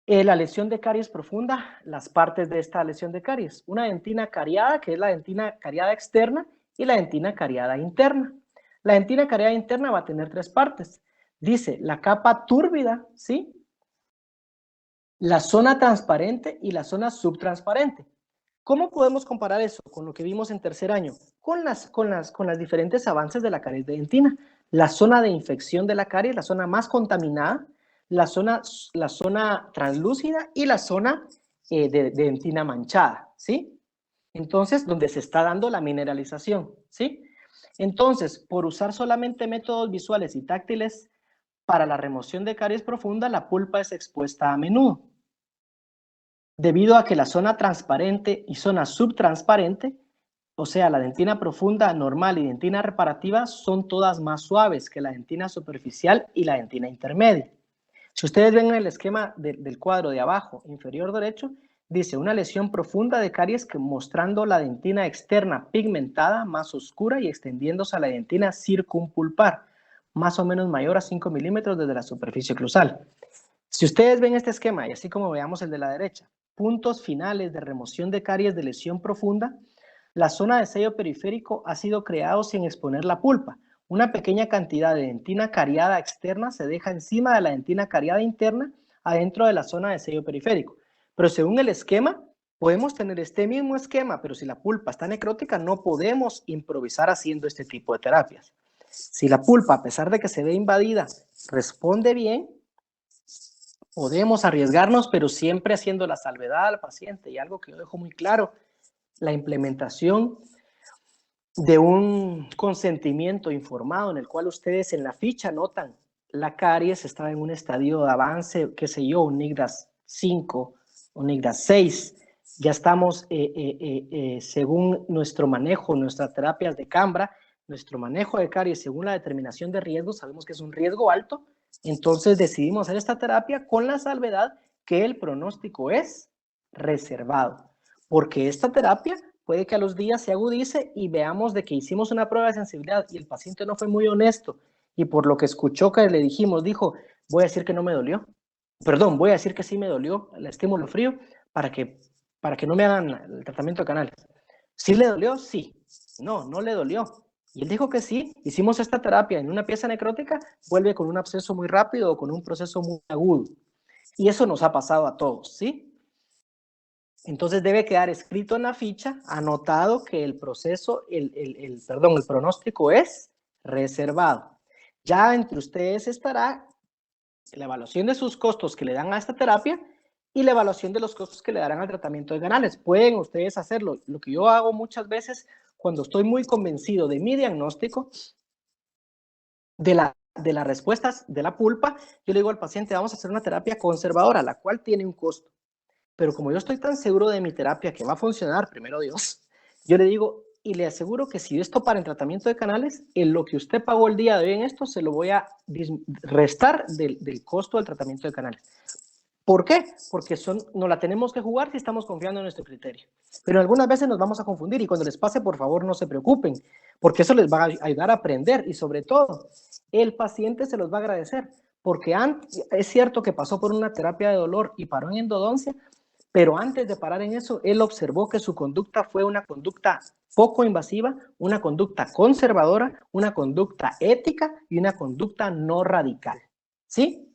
la lesión de caries profunda, las partes de esta lesión de caries. Una dentina cariada, que es la dentina cariada externa, y la dentina cariada interna. La dentina cariada interna va a tener 3 partes. Dice la capa túrbida, ¿sí? La zona transparente y la zona subtransparente. ¿Cómo podemos comparar eso con lo que vimos en tercer año? Con las diferentes avances de la caries de dentina. La zona de infección de la caries, la zona más contaminada, la zona translúcida y la zona de dentina manchada, ¿sí? Entonces, donde se está dando la mineralización, ¿sí? Entonces, por usar solamente métodos visuales y táctiles para la remoción de caries profunda, la pulpa es expuesta a menudo, debido a que la zona transparente y zona subtransparente, o sea, la dentina profunda normal y dentina reparativa, son todas más suaves que la dentina superficial y la dentina intermedia. Si ustedes ven en el esquema del cuadro de abajo, inferior derecho, dice una lesión profunda de caries mostrando la dentina externa pigmentada, más oscura y extendiéndose a la dentina circumpulpar, más o menos mayor a 5 milímetros desde la superficie oclusal. Si ustedes ven este esquema, y así como veamos el de la derecha, puntos finales de remoción de caries de lesión profunda, la zona de sello periférico ha sido creado sin exponer la pulpa. Una pequeña cantidad de dentina cariada externa se deja encima de la dentina cariada interna adentro de la zona de sello periférico. Pero según el esquema, podemos tener este mismo esquema, pero si la pulpa está necrótica, no podemos improvisar haciendo este tipo de terapias. Si la pulpa, a pesar de que se ve invadida, responde bien, podemos arriesgarnos, pero siempre haciendo la salvedad al paciente. Y algo que yo dejo muy claro, la implementación de un consentimiento informado en el cual ustedes en la ficha notan la caries estaba en un estadio de avance, qué sé yo, un NIGDAS 5, un NIGDAS 6. Ya estamos, según nuestro manejo, nuestras terapias de Cambra, nuestro manejo de caries según la determinación de riesgo, sabemos que es un riesgo alto, entonces decidimos hacer esta terapia con la salvedad que el pronóstico es reservado, porque esta terapia puede que a los días se agudice y veamos de que hicimos una prueba de sensibilidad y el paciente no fue muy honesto y por lo que escuchó que le dijimos, dijo, voy a decir que no me dolió, perdón, voy a decir que sí me dolió el estímulo frío para que no me hagan el tratamiento de canales. ¿Sí le dolió? Sí. No, no le dolió. Y él dijo que sí, hicimos esta terapia en una pieza necrótica, vuelve con un absceso muy rápido o con un proceso muy agudo. Y eso nos ha pasado a todos, ¿sí? Entonces debe quedar escrito en la ficha, anotado que el proceso, el pronóstico es reservado. Ya entre ustedes estará la evaluación de sus costos que le dan a esta terapia y la evaluación de los costos que le darán al tratamiento de canales. Pueden ustedes hacerlo. Lo que yo hago muchas veces cuando estoy muy convencido de mi diagnóstico, de las respuestas de la pulpa, yo le digo al paciente, vamos a hacer una terapia conservadora, la cual tiene un costo. Pero como yo estoy tan seguro de mi terapia que va a funcionar, primero Dios, yo le digo, y le aseguro que si esto para el tratamiento de canales, en lo que usted pagó el día de hoy en esto, se lo voy a restar del costo del tratamiento de canales. ¿Por qué? Porque no la tenemos que jugar si estamos confiando en nuestro criterio. Pero algunas veces nos vamos a confundir y cuando les pase, por favor, no se preocupen, porque eso les va a ayudar a aprender y sobre todo, el paciente se los va a agradecer, porque es cierto que pasó por una terapia de dolor y paró en endodoncia, pero antes de parar en eso, él observó que su conducta fue una conducta poco invasiva, una conducta conservadora, una conducta ética y una conducta no radical. ¿Sí?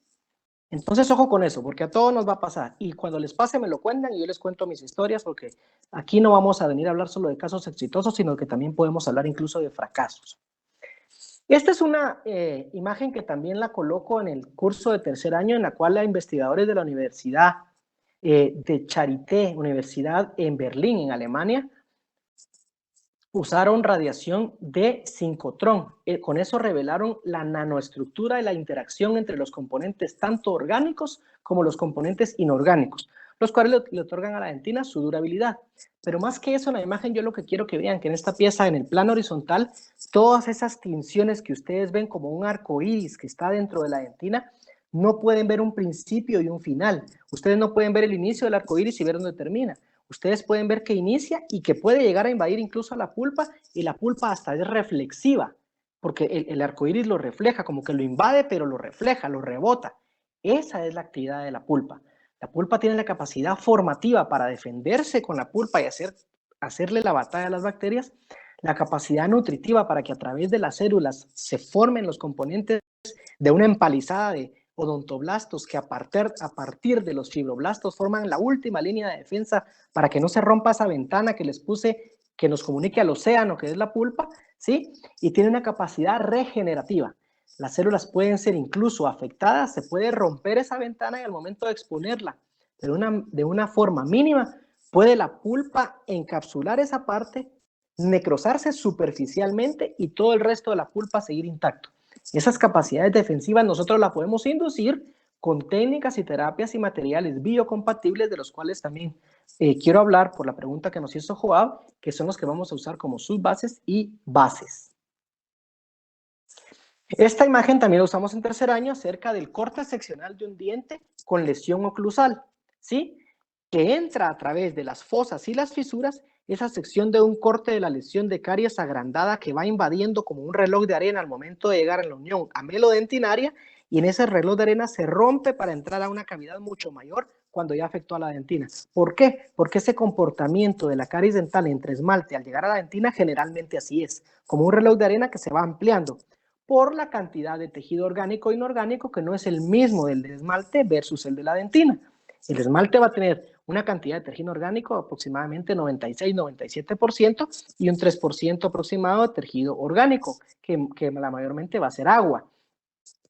Entonces, ojo con eso, porque a todos nos va a pasar. Y cuando les pase, me lo cuentan y yo les cuento mis historias, porque aquí no vamos a venir a hablar solo de casos exitosos, sino que también podemos hablar incluso de fracasos. Esta es una imagen que también la coloco en el curso de tercer año, en la cual los investigadores de la Universidad de Charité, Universidad en Berlín, en Alemania, usaron radiación de sincrotrón. Con eso revelaron la nanoestructura y la interacción entre los componentes tanto orgánicos como los componentes inorgánicos, los cuales le otorgan a la dentina su durabilidad. Pero más que eso, en la imagen yo lo que quiero que vean que en esta pieza, en el plano horizontal, todas esas tinciones que ustedes ven como un arco iris que está dentro de la dentina, no pueden ver un principio y un final. Ustedes no pueden ver el inicio del arco iris y ver dónde termina. Ustedes pueden ver que inicia y que puede llegar a invadir incluso a la pulpa, y la pulpa hasta es reflexiva, porque el arco iris lo refleja, como que lo invade, pero lo refleja, lo rebota. Esa es la actividad de la pulpa. La pulpa tiene la capacidad formativa para defenderse con la pulpa y hacerle la batalla a las bacterias, la capacidad nutritiva para que a través de las células se formen los componentes de una empalizada de odontoblastos que a partir de los fibroblastos forman la última línea de defensa para que no se rompa esa ventana que les puse, que nos comunique al océano, que es la pulpa, ¿sí? Y tiene una capacidad regenerativa. Las células pueden ser incluso afectadas, se puede romper esa ventana y al momento de exponerla de una forma mínima, puede la pulpa encapsular esa parte, necrosarse superficialmente y todo el resto de la pulpa seguir intacto. Esas capacidades defensivas nosotros las podemos inducir con técnicas y terapias y materiales biocompatibles, de los cuales también quiero hablar por la pregunta que nos hizo Joab, que son los que vamos a usar como subbases y bases. Esta imagen también la usamos en tercer año acerca del corte seccional de un diente con lesión oclusal, ¿sí? Que entra a través de las fosas y las fisuras, esa sección de un corte de la lesión de caries agrandada que va invadiendo como un reloj de arena al momento de llegar a la unión amelodentinaria, y en ese reloj de arena se rompe para entrar a una cavidad mucho mayor cuando ya afectó a la dentina. ¿Por qué? Porque ese comportamiento de la caries dental entre esmalte al llegar a la dentina generalmente así es, como un reloj de arena que se va ampliando por la cantidad de tejido orgánico e inorgánico que no es el mismo del esmalte versus el de la dentina. El esmalte va a tener una cantidad de tejido orgánico aproximadamente 96-97% y un 3% aproximado de tejido orgánico, que la mayormente va a ser agua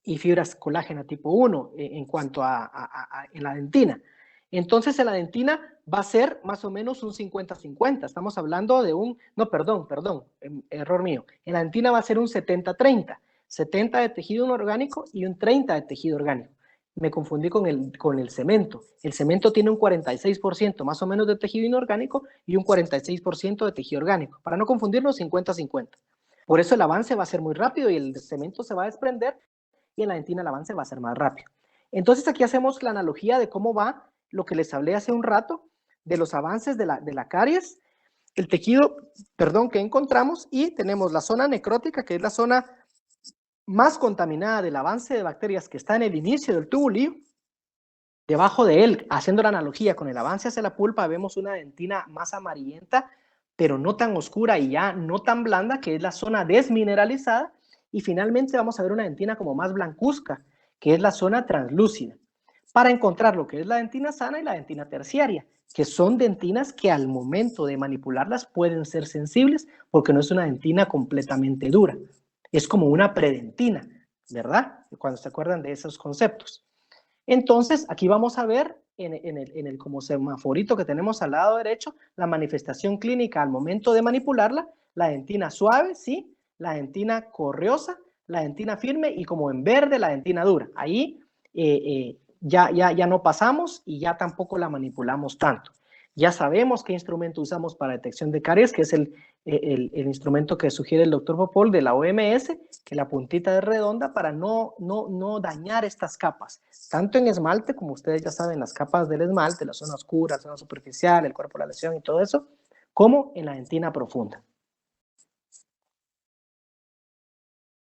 y fibras colágena tipo 1 en cuanto en la dentina. Entonces, en la dentina va a ser más o menos un 50-50. Estamos hablando de un, no, perdón, error mío. En la dentina va a ser un 70-30. 70 de tejido inorgánico y un 30 de tejido orgánico. Me confundí con el cemento. El cemento tiene un 46% más o menos de tejido inorgánico y un 46% de tejido orgánico. Para no confundirlo, 50-50. Por eso el avance va a ser muy rápido y el cemento se va a desprender, y en la dentina el avance va a ser más rápido. Entonces aquí hacemos la analogía de cómo va lo que les hablé hace un rato, de los avances de la caries, el tejido, que encontramos, y tenemos la zona necrótica, que es la zona más contaminada del avance de bacterias que está en el inicio del tubulillo. Debajo de él, haciendo la analogía con el avance hacia la pulpa, vemos una dentina más amarillenta, pero no tan oscura y ya no tan blanda, que es la zona desmineralizada. Y finalmente vamos a ver una dentina como más blancuzca, que es la zona translúcida, para encontrar lo que es la dentina sana y la dentina terciaria, que son dentinas que al momento de manipularlas pueden ser sensibles, porque no es una dentina completamente dura. Es como una predentina, ¿verdad? Cuando se acuerdan de esos conceptos. Entonces, aquí vamos a ver en el como semaforito que tenemos al lado derecho, la manifestación clínica al momento de manipularla, la dentina suave, ¿sí? La dentina correosa, la dentina firme y como en verde la dentina dura. Ahí ya no pasamos y ya tampoco la manipulamos tanto. Ya sabemos qué instrumento usamos para detección de caries, que es el instrumento que sugiere el doctor Popol de la OMS, que la puntita es redonda para no dañar estas capas, tanto en esmalte, como ustedes ya saben, las capas del esmalte, la zona oscura, la zona superficial, el cuerpo de la lesión y todo eso, como en la dentina profunda.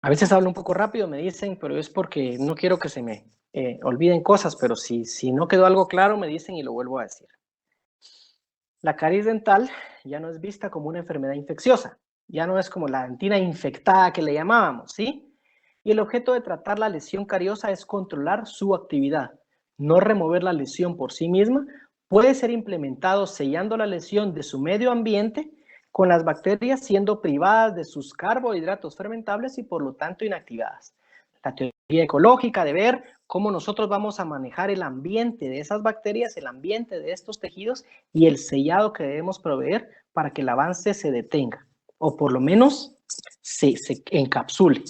A veces hablo un poco rápido, me dicen, pero es porque no quiero que se me olviden cosas, pero si no quedó algo claro, me dicen y lo vuelvo a decir. La caries dental ya no es vista como una enfermedad infecciosa, ya no es como la dentina infectada que le llamábamos, ¿sí? Y el objeto de tratar la lesión cariosa es controlar su actividad, no remover la lesión por sí misma. Puede ser implementado sellando la lesión de su medio ambiente, con las bacterias siendo privadas de sus carbohidratos fermentables y por lo tanto inactivadas. La teoría ecológica de ver cómo nosotros vamos a manejar el ambiente de esas bacterias, el ambiente de estos tejidos y el sellado que debemos proveer para que el avance se detenga o por lo menos se encapsule.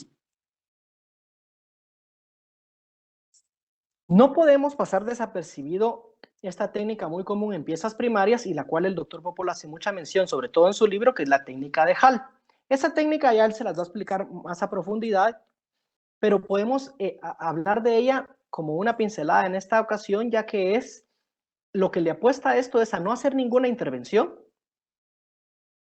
No podemos pasar desapercibido esta técnica muy común en piezas primarias y la cual el doctor Popol hace mucha mención, sobre todo en su libro, que es la técnica de Hall. Esa técnica ya él se las va a explicar más a profundidad, pero podemos hablar de ella como una pincelada en esta ocasión, ya que es lo que le apuesta a esto es a no hacer ninguna intervención,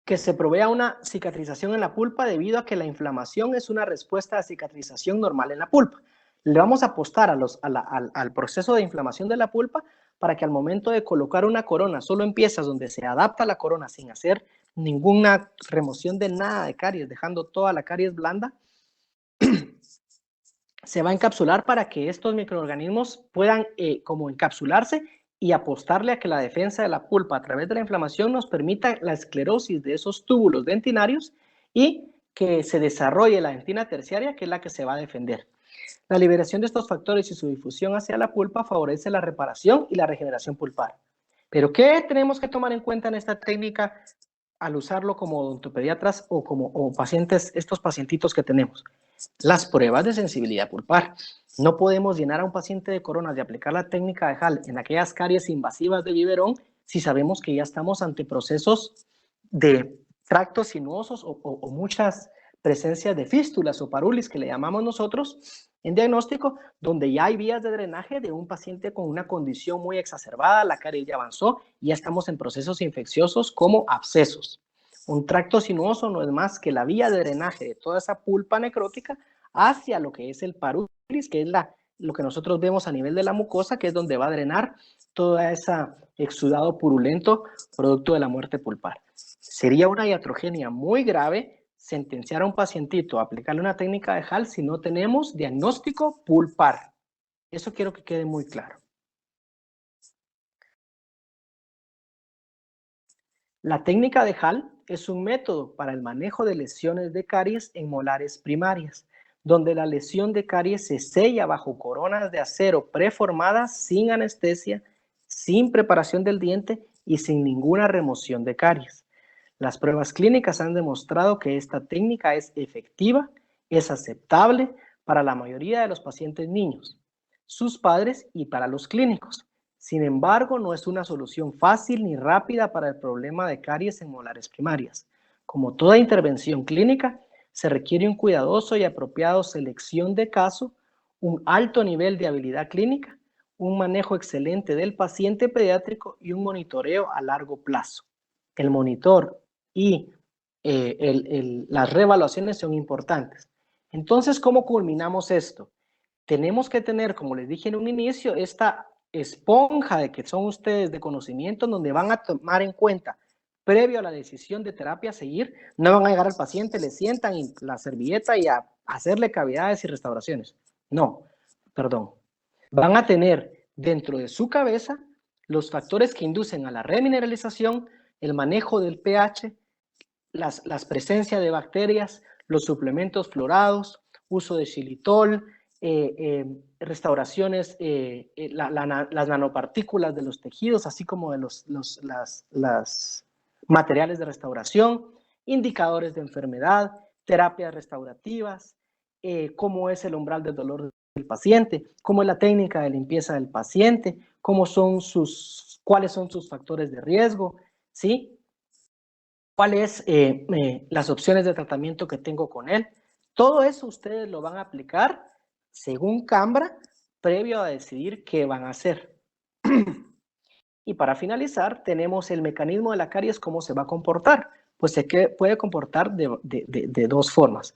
que se provea una cicatrización en la pulpa debido a que la inflamación es una respuesta de cicatrización normal en la pulpa. Le vamos a apostar al proceso de inflamación de la pulpa para que al momento de colocar una corona solo en piezas donde se adapta la corona sin hacer ninguna remoción de nada de caries, dejando toda la caries blanda, se va a encapsular para que estos microorganismos puedan como encapsularse y apostarle a que la defensa de la pulpa a través de la inflamación nos permita la esclerosis de esos túbulos dentinarios y que se desarrolle la dentina terciaria, que es la que se va a defender. La liberación de estos factores y su difusión hacia la pulpa favorece la reparación y la regeneración pulpar. Pero ¿qué tenemos que tomar en cuenta en esta técnica al usarlo como odontopediatras o pacientes, estos pacientitos que tenemos? las pruebas de sensibilidad pulpar. No podemos llenar a un paciente de coronas de aplicar la técnica de Hall en aquellas caries invasivas de biberón si sabemos que ya estamos ante procesos de tractos sinuosos o muchas presencias de fístulas o parulis que le llamamos nosotros en diagnóstico, donde ya hay vías de drenaje de un paciente con una condición muy exacerbada, la caries ya avanzó y ya estamos en procesos infecciosos como abscesos. Un tracto sinuoso no es más que la vía de drenaje de toda esa pulpa necrótica hacia lo que es el parulis, que es lo que nosotros vemos a nivel de la mucosa, que es donde va a drenar toda esa exudado purulento producto de la muerte pulpar. Sería una iatrogenia muy grave sentenciar a un pacientito a aplicarle una técnica de Hall si no tenemos diagnóstico pulpar. Eso quiero que quede muy claro. La técnica de Hall es un método para el manejo de lesiones de caries en molares primarias, donde la lesión de caries se sella bajo coronas de acero preformadas sin anestesia, sin preparación del diente y sin ninguna remoción de caries. Las pruebas clínicas han demostrado que esta técnica es efectiva, es aceptable para la mayoría de los pacientes niños, sus padres y para los clínicos. Sin embargo, no es una solución fácil ni rápida para el problema de caries en molares primarias. Como toda intervención clínica, se requiere un cuidadoso y apropiado selección de caso, un alto nivel de habilidad clínica, un manejo excelente del paciente pediátrico y un monitoreo a largo plazo. El monitor y las reevaluaciones son importantes. Entonces, ¿cómo culminamos esto? Tenemos que tener, como les dije en un inicio, esta esponja de que son ustedes de conocimiento donde van a tomar en cuenta previo a la decisión de terapia a seguir, no van a llegar al paciente, le sientan la servilleta y a hacerle cavidades y restauraciones. No, perdón. Van a tener dentro de su cabeza los factores que inducen a la remineralización, el manejo del pH, las presencias de bacterias, los suplementos florados, uso de xilitol, restauraciones, las nanopartículas de los tejidos, así como de las materiales de restauración, indicadores de enfermedad, terapias restaurativas, cómo es el umbral del dolor del paciente, cómo es la técnica de limpieza del paciente, cuáles son sus factores de riesgo, ¿sí? ¿Cuáles las opciones de tratamiento que tengo con él? Todo eso ustedes lo van a aplicar según Cambra, previo a decidir qué van a hacer. Y para finalizar, tenemos el mecanismo de la caries, cómo se va a comportar. Pues se puede comportar de dos formas.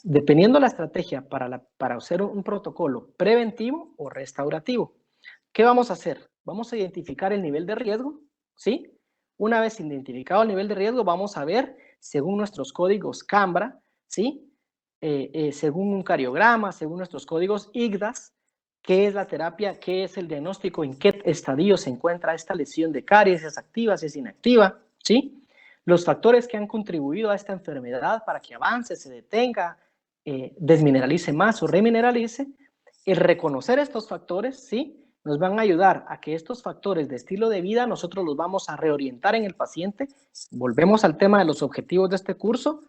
Dependiendo de la estrategia para hacer un protocolo preventivo o restaurativo. ¿Qué vamos a hacer? Vamos a identificar el nivel de riesgo, ¿sí? Una vez identificado el nivel de riesgo, vamos a ver, según nuestros códigos Cambra, ¿sí? Según un cariograma, según nuestros códigos IGDAS, qué es la terapia, qué es el diagnóstico, en qué estadio se encuentra esta lesión de caries, si es activa, si es inactiva, ¿sí? Los factores que han contribuido a esta enfermedad para que avance, se detenga, desmineralice más o remineralice. El reconocer estos factores, ¿sí? Nos van a ayudar a que estos factores de estilo de vida nosotros los vamos a reorientar en el paciente. Volvemos al tema de los objetivos de este curso,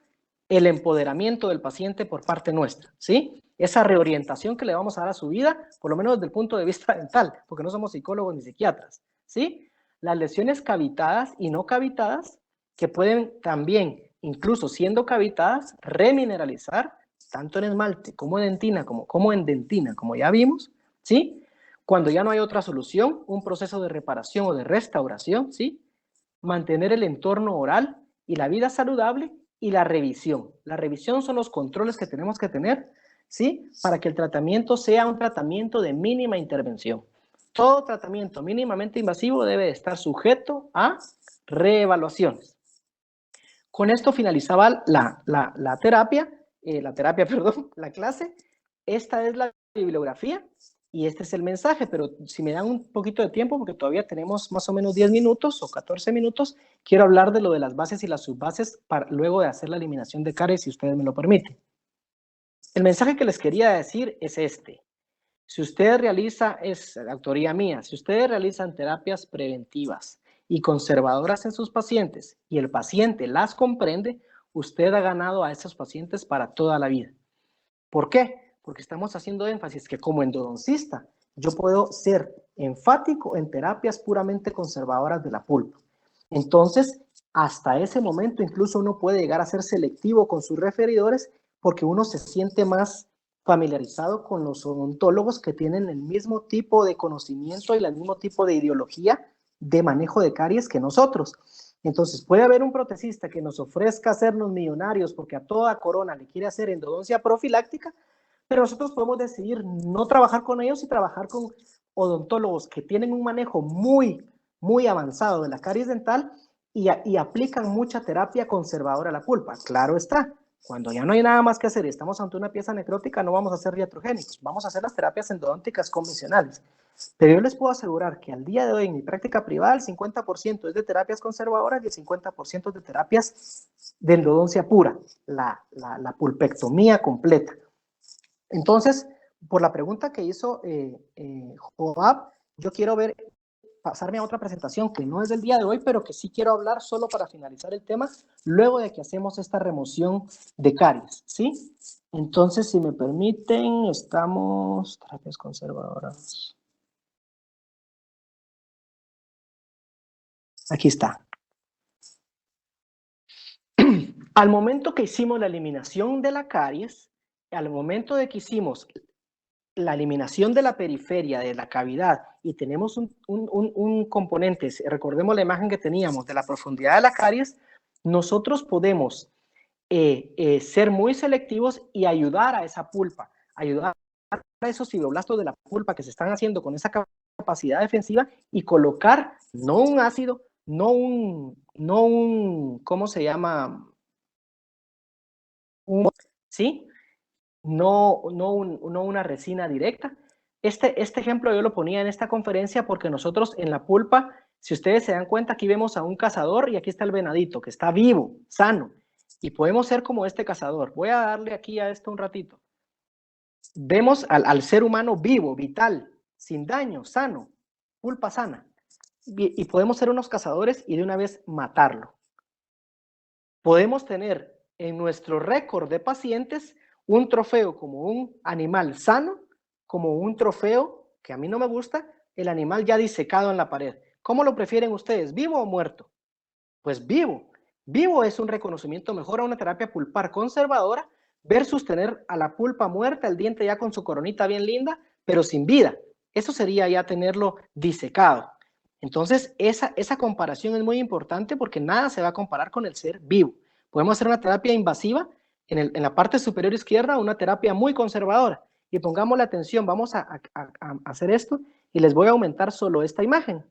el empoderamiento del paciente por parte nuestra, ¿sí? Esa reorientación que le vamos a dar a su vida, por lo menos desde el punto de vista dental, porque no somos psicólogos ni psiquiatras, ¿sí? Las lesiones cavitadas y no cavitadas, que pueden también, incluso siendo cavitadas, remineralizar, tanto en esmalte como en dentina, como en dentina, como ya vimos, ¿sí? Cuando ya no hay otra solución, un proceso de reparación o de restauración, ¿sí? Mantener el entorno oral y la vida saludable y la revisión. La revisión son los controles que tenemos que tener, ¿sí? Para que el tratamiento sea un tratamiento de mínima intervención. Todo tratamiento mínimamente invasivo debe estar sujeto a reevaluaciones. Con esto finalizaba la clase. Esta es la bibliografía y este es el mensaje, pero si me dan un poquito de tiempo, porque todavía tenemos más o menos 10 minutos o 14 minutos, quiero hablar de lo de las bases y las subbases luego de hacer la eliminación de caries, si ustedes me lo permiten. El mensaje que les quería decir es este. Si ustedes realizan, es la autoría mía, si ustedes realizan terapias preventivas y conservadoras en sus pacientes y el paciente las comprende, usted ha ganado a esos pacientes para toda la vida. ¿Por qué? Porque estamos haciendo énfasis que como endodoncista yo puedo ser enfático en terapias puramente conservadoras de la pulpa. Entonces, hasta ese momento incluso uno puede llegar a ser selectivo con sus referidores porque uno se siente más familiarizado con los odontólogos que tienen el mismo tipo de conocimiento y el mismo tipo de ideología de manejo de caries que nosotros. Entonces, puede haber un protesista que nos ofrezca hacernos millonarios porque a toda corona le quiere hacer endodoncia profiláctica, pero nosotros podemos decidir no trabajar con ellos y trabajar con odontólogos que tienen un manejo muy avanzado de la caries dental y aplican mucha terapia conservadora a la pulpa. Claro está, cuando ya no hay nada más que hacer y estamos ante una pieza necrótica, no vamos a hacer iatrogénicos, vamos a hacer las terapias endodónticas convencionales. Pero yo les puedo asegurar que al día de hoy en mi práctica privada el 50% es de terapias conservadoras y el 50% es de terapias de endodoncia pura, la pulpectomía completa. Entonces, por la pregunta que hizo Joab, yo quiero pasarme a otra presentación que no es del día de hoy, pero que sí quiero hablar solo para finalizar el tema, luego de que hacemos esta remoción de caries, ¿sí? Entonces, si me permiten, estamos... Terapias conservadoras. Aquí está. Al momento que hicimos la eliminación de la caries, al momento de que hicimos la eliminación de la periferia de la cavidad y tenemos un componente, recordemos la imagen que teníamos de la profundidad de la caries, nosotros podemos ser muy selectivos y ayudar a esa pulpa, ayudar a esos fibroblastos de la pulpa que se están haciendo con esa capacidad defensiva y colocar no un ácido, no un ¿cómo se llama? ¿Sí? No una resina directa. Este ejemplo yo lo ponía en esta conferencia porque nosotros en la pulpa, si ustedes se dan cuenta, aquí vemos a un cazador y aquí está el venadito que está vivo, sano, y podemos ser como este cazador. Voy a darle aquí a esto un ratito. Vemos al ser humano vivo, vital, sin daño, sano, pulpa sana, y podemos ser unos cazadores y de una vez matarlo. Podemos tener en nuestro récord de pacientes un trofeo como un animal sano, como un trofeo que a mí no me gusta, el animal ya disecado en la pared. ¿Cómo lo prefieren ustedes, vivo o muerto? Pues vivo. Vivo es un reconocimiento mejor a una terapia pulpar conservadora versus tener a la pulpa muerta, el diente ya con su coronita bien linda, pero sin vida. Eso sería ya tenerlo disecado. Entonces, esa comparación es muy importante porque nada se va a comparar con el ser vivo. Podemos hacer una terapia invasiva en la parte superior izquierda, una terapia muy conservadora. Y pongamos la atención, vamos a hacer esto y les voy a aumentar solo esta imagen.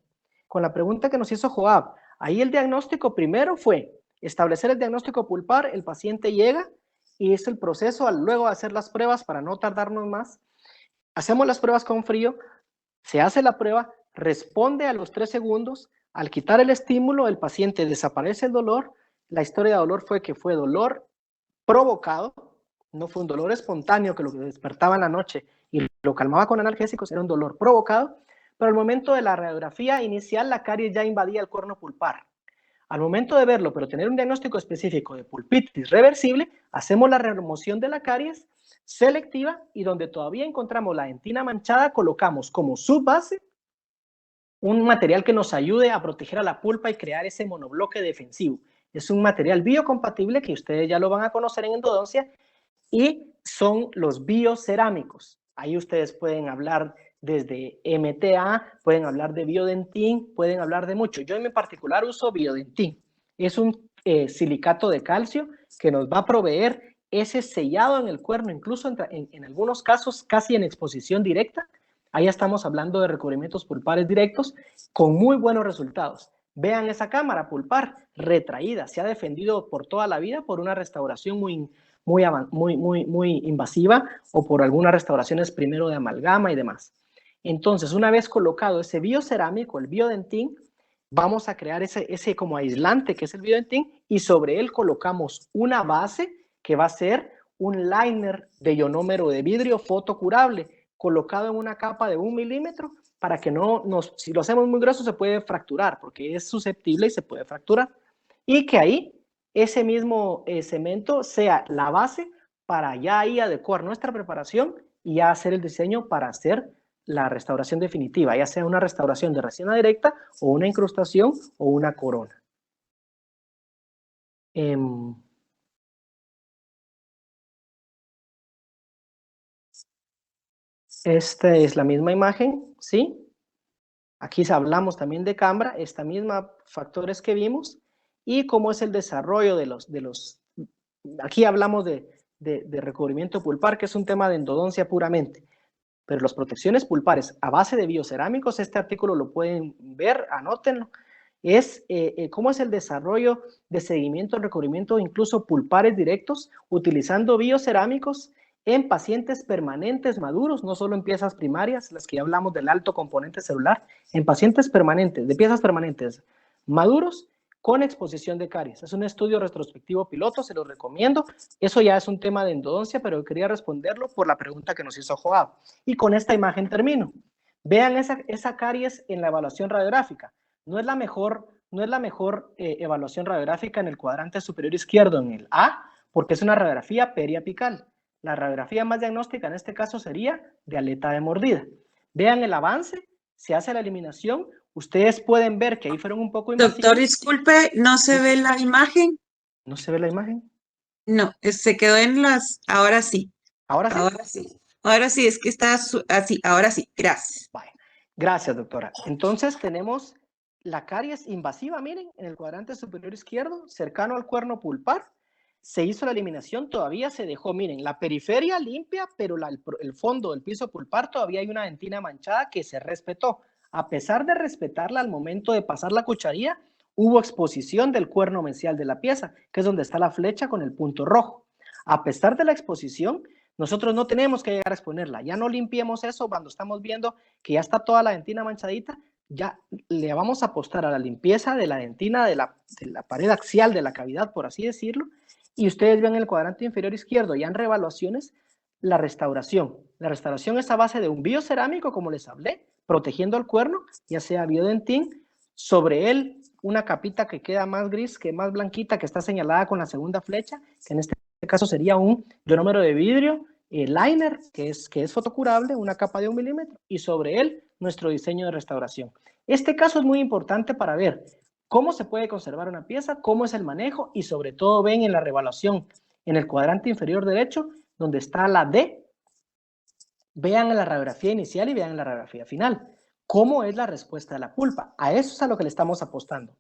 Con la pregunta que nos hizo Joab, ahí el diagnóstico primero fue establecer el diagnóstico pulpar, el paciente llega y es el proceso, luego de hacer las pruebas para no tardarnos más, hacemos las pruebas con frío, se hace la prueba, responde a los 3 segundos, al quitar el estímulo el paciente desaparece el dolor, la historia de dolor fue que fue dolor provocado, no fue un dolor espontáneo que lo despertaba en la noche y lo calmaba con analgésicos, era un dolor provocado, pero al momento de la radiografía inicial la caries ya invadía el cuerno pulpar. Al momento de verlo, pero tener un diagnóstico específico de pulpitis reversible, hacemos la remoción de la caries selectiva y donde todavía encontramos la dentina manchada, colocamos como subbase un material que nos ayude a proteger a la pulpa y crear ese monobloque defensivo. Es un material biocompatible que ustedes ya lo van a conocer en endodoncia y son los biocerámicos. Ahí ustedes pueden hablar desde MTA, pueden hablar de biodentín, pueden hablar de mucho. Yo en particular uso biodentín. Es un silicato de calcio que nos va a proveer ese sellado en el cuerno, incluso en algunos casos casi en exposición directa. Ahí estamos hablando de recubrimientos pulpares directos con muy buenos resultados. Vean esa cámara pulpar retraída, se ha defendido por toda la vida por una restauración muy invasiva o por algunas restauraciones primero de amalgama y demás. Entonces, una vez colocado ese biocerámico, el biodentín, vamos a crear ese como aislante que es el biodentín y sobre él colocamos una base que va a ser un liner de ionómero de vidrio fotocurable colocado en una capa de 1 milímetro para que si lo hacemos muy grueso se puede fracturar porque es susceptible y se puede fracturar. Y que ahí ese mismo cemento sea la base para ya ahí adecuar nuestra preparación y ya hacer el diseño para hacer la restauración definitiva, ya sea una restauración de resina directa o una incrustación o una corona. Esta es la misma imagen, ¿sí? Aquí hablamos también de Cambra, esta misma factores que vimos, y cómo es el desarrollo de los aquí hablamos de recubrimiento pulpar, que es un tema de endodoncia puramente, pero las protecciones pulpares a base de biocerámicos, este artículo lo pueden ver, anótenlo, es cómo es el desarrollo de seguimiento, recubrimiento, incluso pulpares directos, utilizando biocerámicos en pacientes permanentes maduros, no solo en piezas primarias, las que ya hablamos del alto componente celular, en pacientes permanentes, de piezas permanentes maduros, con exposición de caries. Es un estudio retrospectivo piloto, se lo recomiendo. Eso ya es un tema de endodoncia, pero quería responderlo por la pregunta que nos hizo Joab. Y con esta imagen termino. Vean esa caries en la evaluación radiográfica. No es la mejor evaluación radiográfica en el cuadrante superior izquierdo, en el A, porque es una radiografía periapical. La radiografía más diagnóstica en este caso sería de aleta de mordida. Vean el avance, se hace la eliminación. Ustedes pueden ver que ahí fueron un poco invasivos.
Doctor, disculpe, ¿no se ve la imagen?
¿No se ve la imagen?
No, se quedó en las... Ahora sí.
¿Ahora sí?
Ahora sí. Ahora sí, es que está así. Ahora sí, gracias.
Vale. Gracias, doctora. Entonces tenemos la caries invasiva, miren, en el cuadrante superior izquierdo, cercano al cuerno pulpar. Se hizo la eliminación, todavía se dejó, miren, la periferia limpia, pero el fondo del piso pulpar todavía hay una dentina manchada que se respetó. A pesar de respetarla al momento de pasar la cucharilla, hubo exposición del cuerno mesial de la pieza, que es donde está la flecha con el punto rojo. A pesar de la exposición, nosotros no tenemos que llegar a exponerla. Ya no limpiemos eso cuando estamos viendo que ya está toda la dentina manchadita. Ya le vamos a apostar a la limpieza de la dentina de la pared axial de la cavidad, por así decirlo. Y ustedes ven en el cuadrante inferior izquierdo, ya en reevaluaciones, la restauración. La restauración es a base de un biocerámico, como les hablé, protegiendo el cuerno, ya sea biodentín, sobre él una capita que queda más gris, que más blanquita, que está señalada con la segunda flecha, que en este caso sería un ionómero de vidrio, liner, que es fotocurable, una capa de 1 milímetro, y sobre él nuestro diseño de restauración. Este caso es muy importante para ver cómo se puede conservar una pieza, cómo es el manejo, y sobre todo ven en la reevaluación, en el cuadrante inferior derecho, donde está la D, vean en la radiografía inicial y vean en la radiografía final. ¿Cómo es la respuesta de la pulpa? A eso es a lo que le estamos apostando.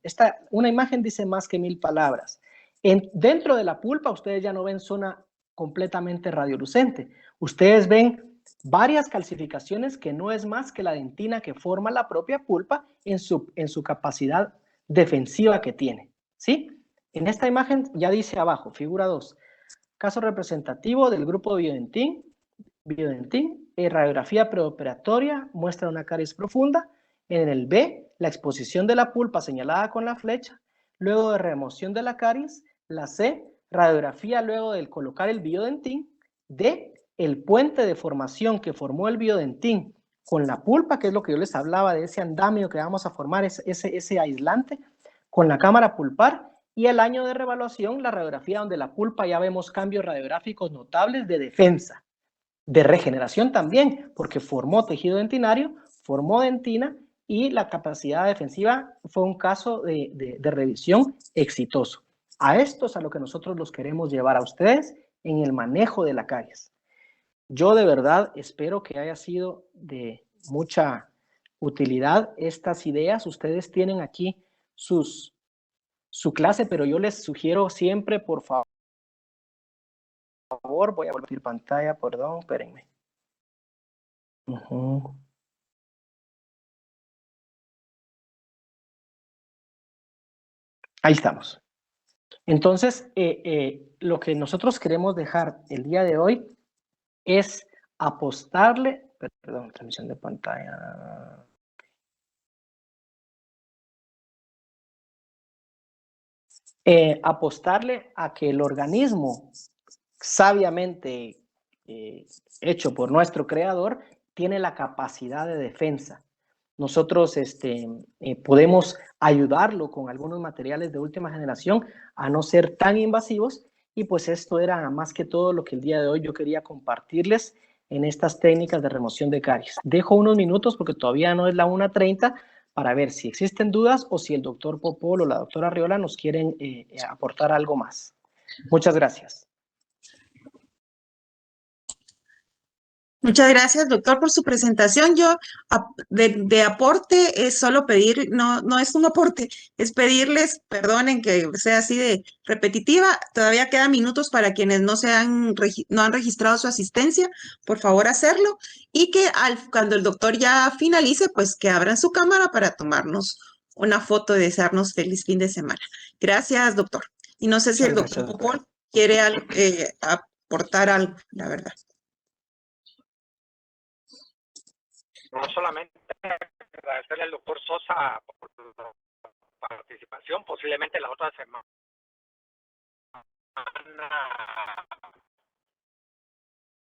Una imagen dice más que 1000 palabras. Dentro de la pulpa ustedes ya no ven zona completamente radiolucente. Ustedes ven varias calcificaciones que no es más que la dentina que forma la propia pulpa en su capacidad defensiva que tiene, ¿sí? En esta imagen ya dice abajo, figura 2, caso representativo del grupo biodentín, radiografía preoperatoria muestra una caries profunda. En el B, la exposición de la pulpa señalada con la flecha, luego de remoción de la caries. La C, radiografía luego de colocar el biodentín. D, el puente de formación que formó el biodentín con la pulpa, que es lo que yo les hablaba de ese andamio que vamos a formar, ese aislante, con la cámara pulpar. Y el año de reevaluación, la radiografía donde la pulpa ya vemos cambios radiográficos notables de defensa, de regeneración también, porque formó tejido dentinario, formó dentina y la capacidad defensiva fue un caso de revisión exitoso. A esto es a lo que nosotros los queremos llevar a ustedes en el manejo de la caries. Yo de verdad espero que haya sido de mucha utilidad estas ideas. Ustedes tienen aquí su clase, pero yo les sugiero siempre, por favor, voy a compartir pantalla, perdón, espérenme. Ahí estamos. Entonces, lo que nosotros queremos dejar el día de hoy es apostarle, perdón, transmisión de pantalla. Apostarle a que el organismo sabiamente hecho por nuestro creador tiene la capacidad de defensa. Nosotros podemos ayudarlo con algunos materiales de última generación a no ser tan invasivos Y pues esto era más que todo lo que el día de hoy yo quería compartirles en estas técnicas de remoción de caries. Dejo unos minutos porque todavía no es la 1:30 para ver si existen dudas o si el doctor Popol o la doctora Arriola nos quieren aportar algo más. Muchas gracias.
Muchas gracias, doctor, por su presentación. Yo de aporte es solo pedir, no es un aporte, es pedirles, perdonen que sea así de repetitiva, todavía quedan minutos para quienes no han registrado su asistencia, por favor hacerlo, y que cuando el doctor ya finalice, pues que abran su cámara para tomarnos una foto y desearnos feliz fin de semana. Gracias, doctor. Y no sé si el doctor Popol quiere aportar algo, la verdad.
No solamente agradecerle al doctor Sosa por la participación, posiblemente la otra semana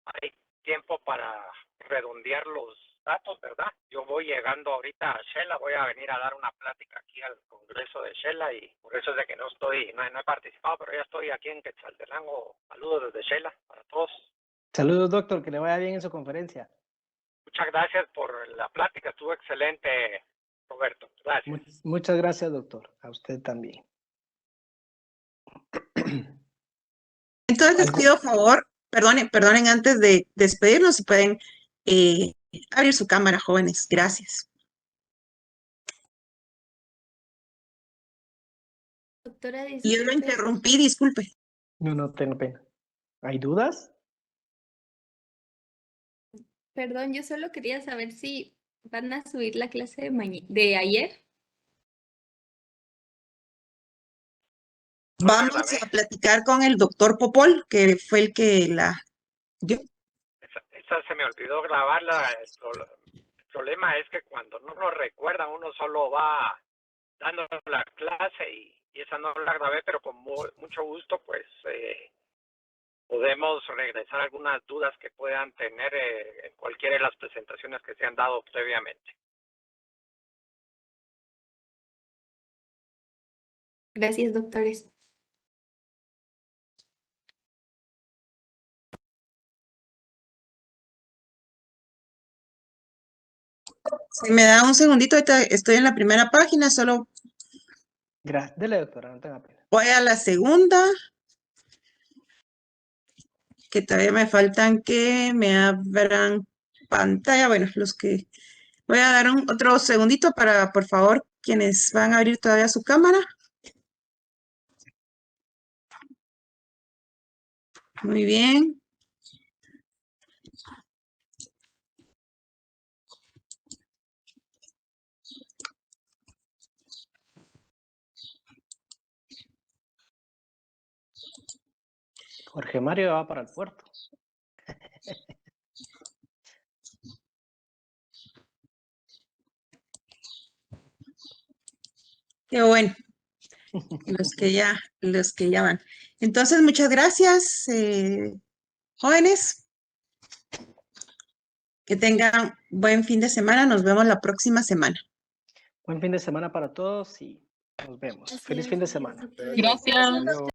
hay tiempo para redondear los datos, ¿verdad? Yo voy llegando ahorita a Shela, voy a venir a dar una plática aquí al Congreso de Shela y por eso es de que no he participado, pero ya estoy aquí en Quetzaltenango. Saludos desde Shela para todos.
Saludos, doctor, que le vaya bien en su conferencia.
Muchas gracias por la plática, estuvo excelente, Roberto. Gracias.
Muchas gracias, doctor. A usted también.
Entonces les pido favor, perdonen antes de despedirnos, si pueden abrir su cámara, jóvenes. Gracias.
Doctora,
Y yo lo
disculpe.
interrumpí, disculpe.
No tengo pena. ¿Hay dudas?
Perdón, yo solo quería saber si van a subir la clase de ayer.
Vamos a platicar con el doctor Popol, que fue el que la dio.
Esa se me olvidó grabarla. El problema es que cuando no lo recuerdan, uno solo va dando la clase y esa no la grabé, pero con mucho gusto, pues podemos regresar a algunas dudas que puedan tener en cualquiera de las presentaciones que se han dado previamente.
Gracias, doctores.
Si me da un segundito, ahorita estoy en la primera página, solo
Gracias. Dele, doctora, no tenga pena.
voy a la segunda, que todavía me faltan que me abran pantalla. Bueno, voy a dar otro segundito para, por favor, quienes van a abrir todavía su cámara. Muy bien.
Jorge Mario va para el puerto.
Qué bueno. Los que ya van. Entonces, muchas gracias, jóvenes. Que tengan buen fin de semana. Nos vemos la próxima semana.
Buen fin de semana para todos y nos vemos. Feliz fin de semana.
Gracias.